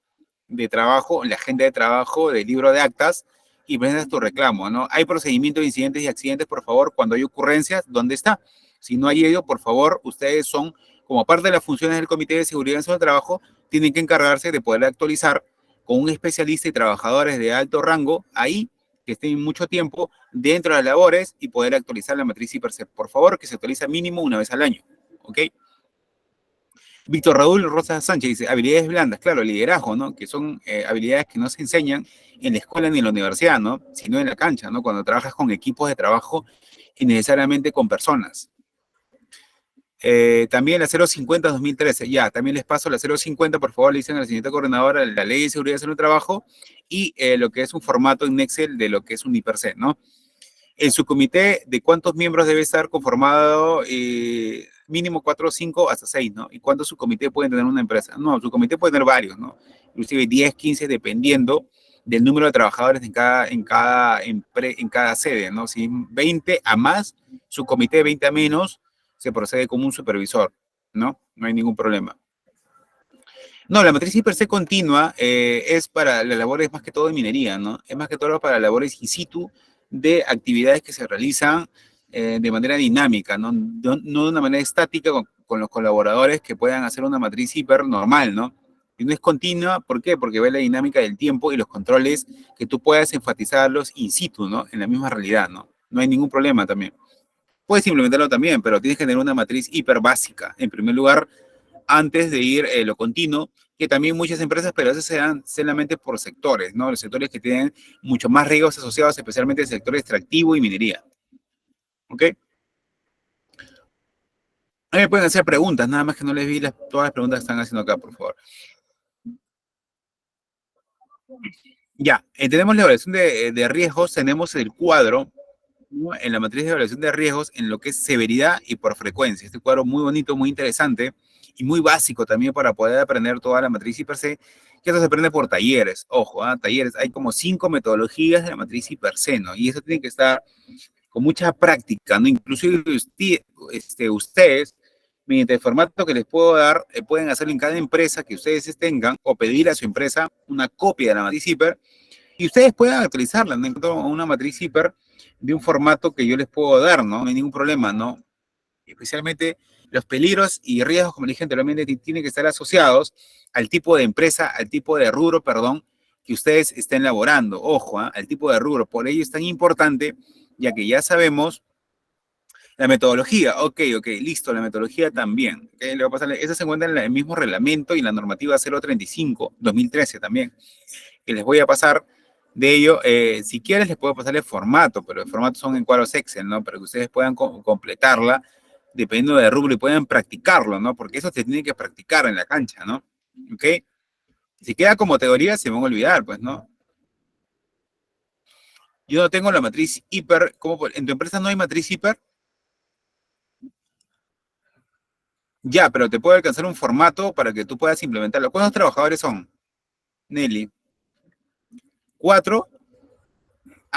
de trabajo, la agenda de trabajo, del libro de actas y presentas tu reclamo, ¿no? Hay procedimientos de incidentes y accidentes, por favor, cuando hay ocurrencias, ¿dónde está? Si no hay ello, por favor, ustedes son, como parte de las funciones del Comité de Seguridad y Salud de Trabajo, tienen que encargarse de poder actualizar con un especialista y trabajadores de alto rango ahí, que estén mucho tiempo dentro de las labores y poder actualizar la matriz IPERSEP. Por favor, que se actualiza mínimo una vez al año, ¿ok? Víctor Raúl Rosa Sánchez dice, habilidades blandas, claro, liderazgo, ¿no? Que son habilidades que no se enseñan en la escuela ni en la universidad, ¿no? Sino en la cancha, ¿no? Cuando trabajas con equipos de trabajo y necesariamente con personas. También la 050-2013, ya, también les paso la 050, por favor, le dicen a la señorita coordinadora la Ley de Seguridad y Salud de Trabajo y lo que es un formato en Excel de lo que es un IPERSEP, ¿no? En su comité, ¿de cuántos miembros debe estar conformado? mínimo 4, 5, hasta 6, ¿no? ¿Y cuántos subcomités pueden tener una empresa? No, subcomité puede tener varios, ¿no? Inclusive 10, 15, dependiendo del número de trabajadores en cada sede, ¿no? Si 20 a más, subcomité 20 a menos, se procede como un supervisor, ¿no? No hay ningún problema. No, la matriz per se continua es para las labores más que todo de minería, ¿no? Es más que todo para labores in situ de actividades que se realizan de manera dinámica, ¿no? No de una manera estática con los colaboradores que puedan hacer una matriz hiper normal, ¿no? Y no es continua, ¿por qué? Porque ve la dinámica del tiempo y los controles que tú puedas enfatizarlos in situ, ¿no? En la misma realidad, ¿no? No hay ningún problema también. Puedes implementarlo también, pero tienes que tener una matriz hiper básica. En primer lugar, antes de ir lo continuo, que también muchas empresas, pero eso se dan solamente por sectores, ¿no? Los sectores que tienen mucho más riesgos asociados, especialmente el sector extractivo y minería. ¿Ok? A mí me pueden hacer preguntas, nada más que no les vi todas las preguntas que están haciendo acá, por favor. Ya, tenemos la evaluación de riesgos, tenemos el cuadro, ¿no? En la matriz de evaluación de riesgos, en lo que es severidad y por frecuencia. Este cuadro muy bonito, muy interesante y muy básico también para poder aprender toda la matriz per se, que esto se aprende por talleres. Ojo, talleres, hay como 5 metodologías de la matriz per se, ¿no? Y eso tiene que estar con mucha práctica, ¿no? Inclusive ustedes, mediante el formato que les puedo dar, pueden hacerlo en cada empresa que ustedes tengan o pedir a su empresa una copia de la matriz hiper y ustedes puedan actualizarla, ¿no? Una matriz hiper de un formato que yo les puedo dar, ¿no? No hay ningún problema, ¿no? Especialmente los peligros y riesgos, como dije anteriormente, tienen que estar asociados al tipo de empresa, al tipo de rubro, perdón, que ustedes estén elaborando. Ojo, al tipo de rubro. Por ello es tan importante, ya que ya sabemos la metodología. Ok, listo, la metodología también. ¿Okay? Le voy a pasar, esa se encuentra en el mismo reglamento y la normativa 035-2013 también, que les voy a pasar. De ello, si quieres les puedo pasar el formato, pero el formato son en cuadros Excel, ¿no? Para que ustedes puedan completarla dependiendo del rubro y puedan practicarlo, ¿no? Porque eso se tiene que practicar en la cancha, ¿no? ¿Ok? Si queda como teoría, se van a olvidar, pues, ¿no? Yo no tengo la matriz hiper. ¿En tu empresa no hay matriz hiper? Ya, pero te puedo alcanzar un formato para que tú puedas implementarlo. ¿Cuántos trabajadores son, Nelly? 4.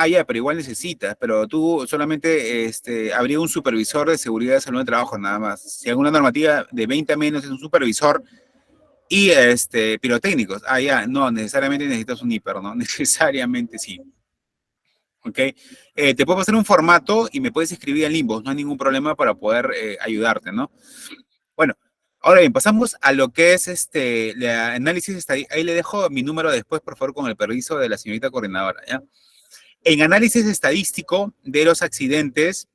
Ya, pero igual necesitas, pero tú solamente habría un supervisor de seguridad de salud de trabajo, nada más. Si alguna normativa de 20 a menos es un supervisor y pirotécnicos. Ya, no, necesariamente necesitas un hiper, ¿no? Necesariamente sí. ¿Ok? Te puedo pasar un formato y me puedes escribir en Inbox, no hay ningún problema para poder ayudarte, ¿no? Bueno, ahora bien, pasamos a lo que es el análisis estadístico. Ahí le dejo mi número después, por favor, con el permiso de la señorita coordinadora, ¿ya? En análisis estadístico de los accidentes,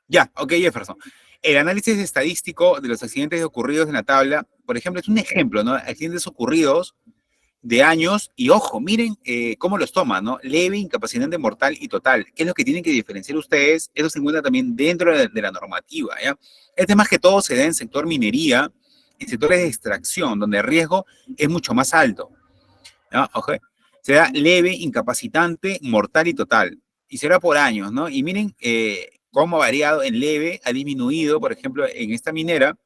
ya, ok, Jefferson. El análisis estadístico de los accidentes ocurridos en la tabla, por ejemplo, es un ejemplo, ¿no? Accidentes ocurridos de años y ojo, miren cómo los toman, ¿no? Leve, incapacitante mortal y total. ¿Qué es lo que tienen que diferenciar ustedes? Eso se encuentra también dentro de la normativa, ¿ya? Este más que todo se da en sector minería, en sectores de extracción, donde el riesgo es mucho más alto, ¿ya? Ok. Se da leve, incapacitante, mortal y total. Y será por años, ¿no? Y miren cómo ha variado en leve, ha disminuido, por ejemplo, en esta minera,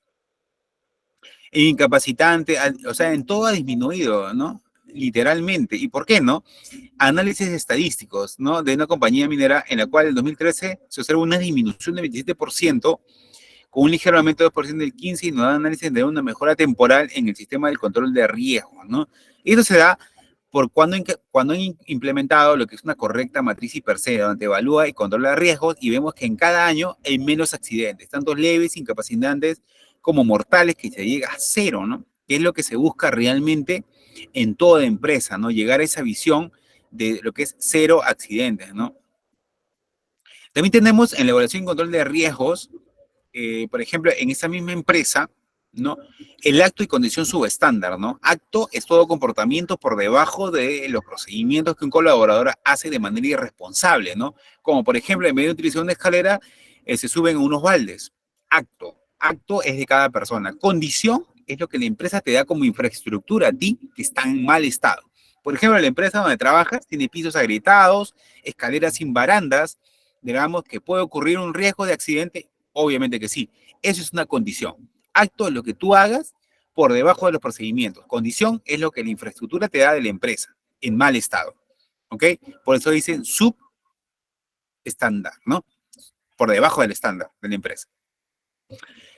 incapacitante, o sea, en todo ha disminuido, ¿no? Literalmente. ¿Y por qué no? Análisis estadísticos, ¿no? De una compañía minera en la cual en el 2013 se observa una disminución del 27%, con un ligero aumento del 2% del 15% y nos da análisis de una mejora temporal en el sistema del control de riesgo, ¿no? Y esto se da por cuando han implementado lo que es una correcta matriz per se, donde evalúa y controla riesgos y vemos que en cada año hay menos accidentes, tanto leves, incapacitantes, como mortales, que se llega a 0, ¿no? Que es lo que se busca realmente en toda empresa, ¿no? Llegar a esa visión de lo que es 0 accidentes, ¿no? También tenemos en la evaluación y control de riesgos, por ejemplo, en esa misma empresa, ¿no? El acto y condición subestándar, ¿no? Acto es todo comportamiento por debajo de los procedimientos que un colaborador hace de manera irresponsable, ¿no? Como por ejemplo, en vez de utilizar una escalera, se suben unos baldes. Acto es de cada persona. Condición es lo que la empresa te da como infraestructura a ti que está en mal estado. Por ejemplo, la empresa donde trabajas tiene pisos agrietados, escaleras sin barandas, digamos que puede ocurrir un riesgo de accidente Obviamente que sí. Eso es una condición. Acto es lo que tú hagas por debajo de los procedimientos. Condición es lo que la infraestructura te da de la empresa en mal estado. ¿Ok? Por eso dicen subestándar, ¿no? Por debajo del estándar de la empresa.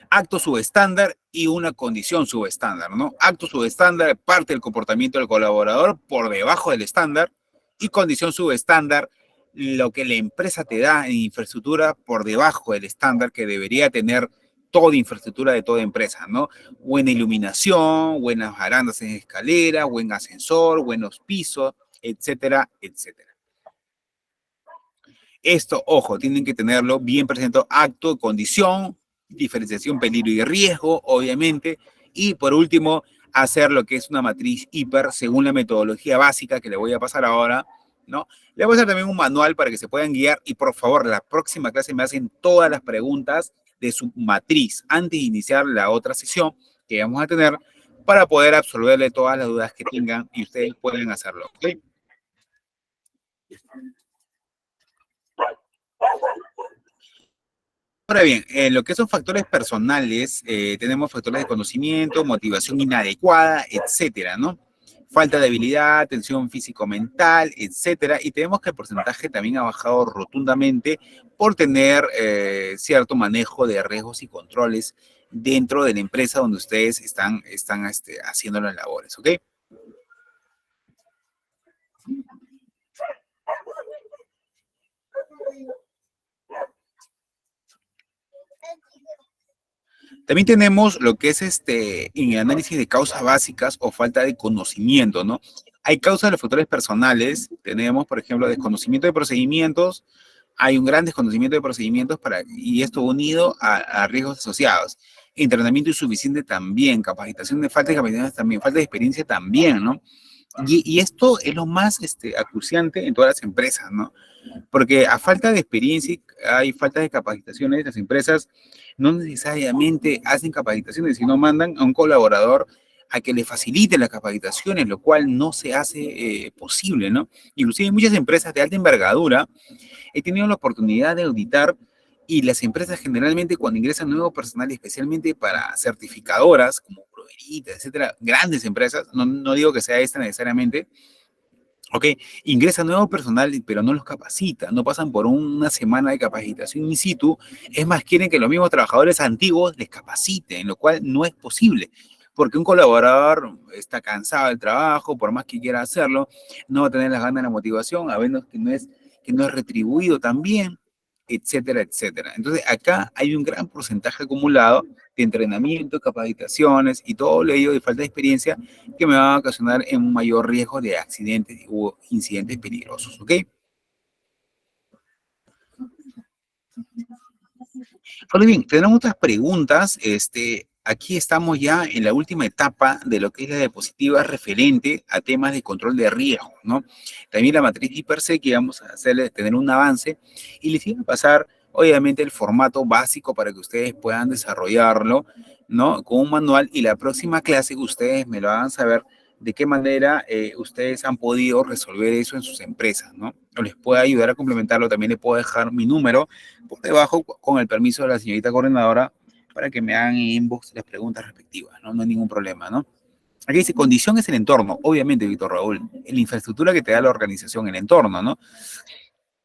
Acto subestándar y una condición subestándar, ¿no? Acto subestándar, parte del comportamiento del colaborador por debajo del estándar, y condición subestándar, lo que la empresa te da en infraestructura por debajo del estándar que debería tener toda infraestructura de toda empresa, ¿no? Buena iluminación, buenas barandas en escalera, buen ascensor, buenos pisos, etcétera, etcétera. Esto, ojo, tienen que tenerlo bien presente: acto, condición, diferenciación, peligro y riesgo, obviamente. Y por último, hacer lo que es una matriz hiper según la metodología básica que le voy a pasar ahora, ¿no? Le voy a hacer también un manual para que se puedan guiar, y por favor, la próxima clase me hacen todas las preguntas de su matriz antes de iniciar la otra sesión que vamos a tener para poder absolverle todas las dudas que tengan y ustedes pueden hacerlo, ¿ok? Ahora bien, lo que son factores personales, tenemos factores de conocimiento, motivación inadecuada, etcétera, ¿no? Falta de habilidad, tensión físico-mental, etcétera. Y tenemos que el porcentaje también ha bajado rotundamente por tener cierto manejo de riesgos y controles dentro de la empresa donde ustedes están haciendo las labores, ¿ok? También tenemos lo que es en el análisis de causas básicas o falta de conocimiento, ¿no? Hay causas de los factores personales, tenemos, por ejemplo, desconocimiento de procedimientos, hay un gran desconocimiento de procedimientos y esto unido a riesgos asociados. Entrenamiento insuficiente también, capacitación de falta de capacitación también, falta de experiencia también, ¿no? Y esto es lo más acuciante en todas las empresas, ¿no? Porque a falta de experiencia hay falta de capacitaciones. Las empresas no necesariamente hacen capacitaciones, sino mandan a un colaborador a que le facilite las capacitaciones, lo cual no se hace posible, ¿no? Inclusive en muchas empresas de alta envergadura he tenido la oportunidad de auditar, y las empresas generalmente cuando ingresan nuevo personal, especialmente para certificadoras como Proverita, etcétera, grandes empresas, no digo que sea esta necesariamente, ok, ingresa nuevo personal, pero no los capacita, no pasan por una semana de capacitación in situ. Es más, quieren que los mismos trabajadores antiguos les capaciten, lo cual no es posible, porque un colaborador está cansado del trabajo, por más que quiera hacerlo, no va a tener las ganas, la motivación, a menos que no es retribuido también, etcétera, etcétera. Entonces, acá hay un gran porcentaje acumulado de entrenamiento, capacitaciones y todo ello de falta de experiencia que me va a ocasionar en un mayor riesgo de accidentes u incidentes peligrosos, ¿ok? Ahora bien, tenemos otras preguntas. Aquí estamos ya en la última etapa de lo que es la diapositiva referente a temas de control de riesgo, ¿no? También la matriz IPERSE, que vamos a hacerle tener un avance, y les iba a pasar, obviamente, el formato básico para que ustedes puedan desarrollarlo, ¿no? Con un manual, y la próxima clase ustedes me lo hagan saber de qué manera ustedes han podido resolver eso en sus empresas, ¿no? O les puede ayudar a complementarlo. También les puedo dejar mi número por debajo, con el permiso de la señorita coordinadora, para que me hagan en inbox las preguntas respectivas, ¿no? No hay ningún problema, ¿no? Aquí dice, condición es el entorno. Obviamente, Víctor Raúl, la infraestructura que te da la organización, el entorno, ¿no?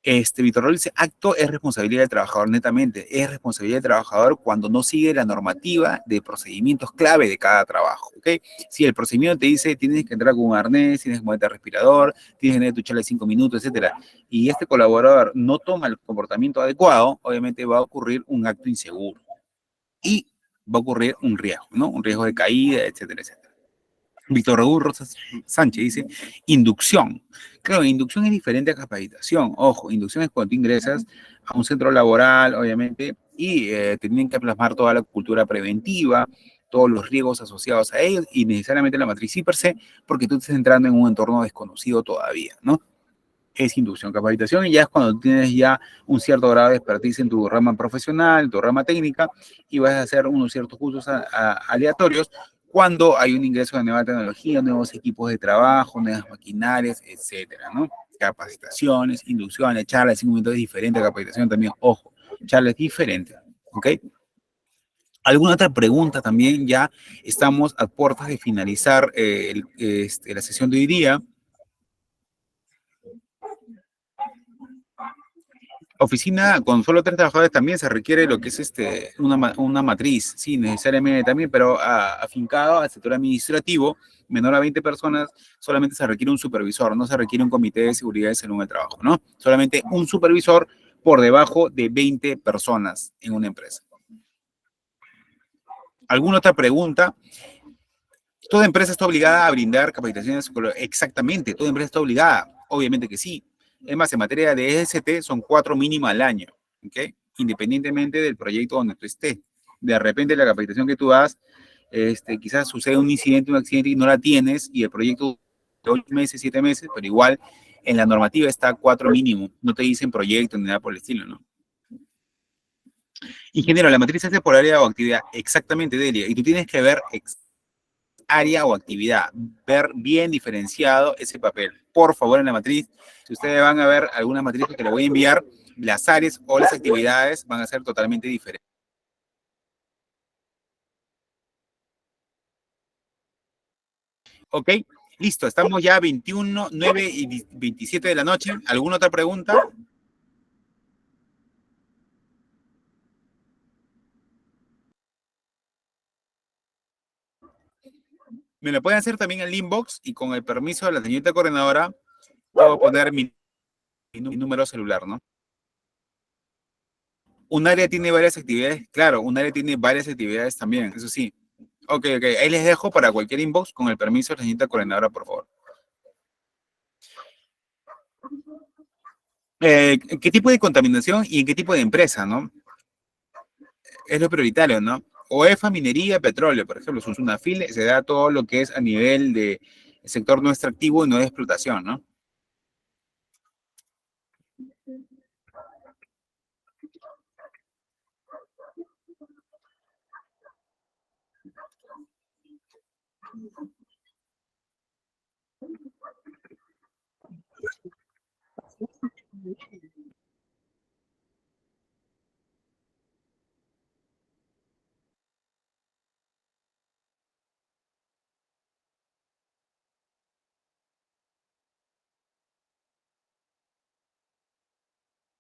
Víctor Raúl dice, acto es responsabilidad del trabajador, netamente. Es responsabilidad del trabajador cuando no sigue la normativa de procedimientos clave de cada trabajo, ¿ok? Si el procedimiento te dice, tienes que entrar con un arnés, tienes que moverte al respirador, tienes que tener tu charla de 5 minutos, etcétera, y este colaborador no toma el comportamiento adecuado, obviamente va a ocurrir un acto inseguro y va a ocurrir un riesgo, ¿no? Un riesgo de caída, etcétera, etcétera. Víctor Raúl Rosas Sánchez dice, inducción. Claro, inducción es diferente a capacitación. Ojo, inducción es cuando tú ingresas a un centro laboral, obviamente, y te tienen que plasmar toda la cultura preventiva, todos los riesgos asociados a ellos, y necesariamente la matriz sí per se, porque tú estás entrando en un entorno desconocido todavía, ¿no? Es inducción. Capacitación y ya es cuando tienes ya un cierto grado de expertise en tu rama profesional, en tu rama técnica, y vas a hacer unos ciertos cursos aleatorios cuando hay un ingreso de nueva tecnología, nuevos equipos de trabajo, nuevas maquinarias, etcétera, ¿no? Capacitaciones, inducciones, charlas, 5 minutos es diferente a capacitación también, ojo, charlas diferentes. ¿Ok? ¿Alguna otra pregunta también? Ya estamos a puertas de finalizar la sesión de hoy día. Oficina con solo 3 trabajadores también se requiere lo que es una matriz, sí, necesariamente también, pero afincado al sector administrativo, menor a 20 personas, solamente se requiere un supervisor, no se requiere un comité de seguridad y salud en el trabajo, ¿no? Solamente un supervisor por debajo de 20 personas en una empresa. ¿Alguna otra pregunta? ¿Toda empresa está obligada a brindar capacitaciones psicológicas? Exactamente, toda empresa está obligada, obviamente que sí. Es más, en materia de EST son 4 mínimas al año, ¿ok? Independientemente del proyecto donde tú estés. De repente la capacitación que tú das, quizás sucede un incidente, un accidente y no la tienes, y el proyecto de 8 meses, 7 meses, pero igual en la normativa está 4 mínimo. No te dicen proyecto ni nada por el estilo, ¿no? Ingeniero, la matriz es por área o actividad. Exactamente, Delia. Y tú tienes que ver área o actividad, ver bien diferenciado ese papel. Por favor, en la matriz, si ustedes van a ver alguna matriz que le voy a enviar, las áreas o las actividades van a ser totalmente diferentes. ¿Ok? Listo, estamos ya 21, 9 y 27 de la noche. ¿Alguna otra pregunta? Me lo pueden hacer también en el inbox y con el permiso de la señorita coordinadora, puedo poner mi número celular, ¿no? Un área tiene varias actividades, claro, un área tiene varias actividades también, eso sí. Ok, ahí les dejo para cualquier inbox con el permiso de la señorita coordinadora, por favor. ¿Qué tipo de contaminación y en qué tipo de empresa, no? Es lo prioritario, ¿no? OEFA, minería, petróleo, por ejemplo, Sunsunafil, se da todo lo que es a nivel de sector no extractivo y no de explotación, ¿no?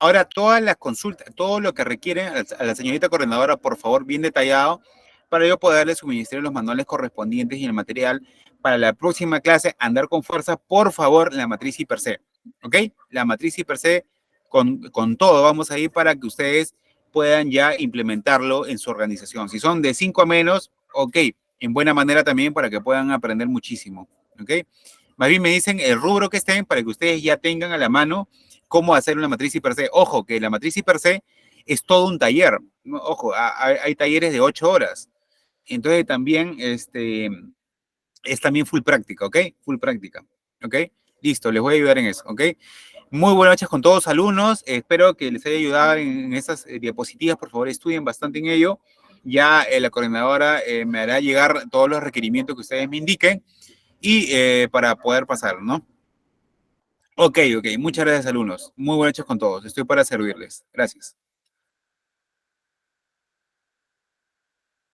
Ahora, todas las consultas, todo lo que requieren a la señorita coordinadora, por favor, bien detallado, para yo poderle suministrar los manuales correspondientes y el material para la próxima clase, andar con fuerza, por favor, la matriz I per C, ¿ok? La matriz I per C con todo vamos a ir para que ustedes puedan ya implementarlo en su organización. Si son de 5 a menos, ok, en buena manera también para que puedan aprender muchísimo, ¿ok? Más bien me dicen el rubro que estén para que ustedes ya tengan a la mano cómo hacer una matriz I per C. Ojo, que la matriz I per C es todo un taller. Ojo, hay talleres de 8 horas. Entonces también es también full práctica, ¿ok? Full práctica, ¿ok? Listo, les voy a ayudar en eso, ¿ok? Muy buenas noches con todos los alumnos. Espero que les haya ayudado en estas diapositivas. Por favor, estudien bastante en ello. Ya la coordinadora me hará llegar todos los requerimientos que ustedes me indiquen y para poder pasar, ¿no? Ok. Muchas gracias, alumnos. Muy buenas noches con todos. Estoy para servirles. Gracias.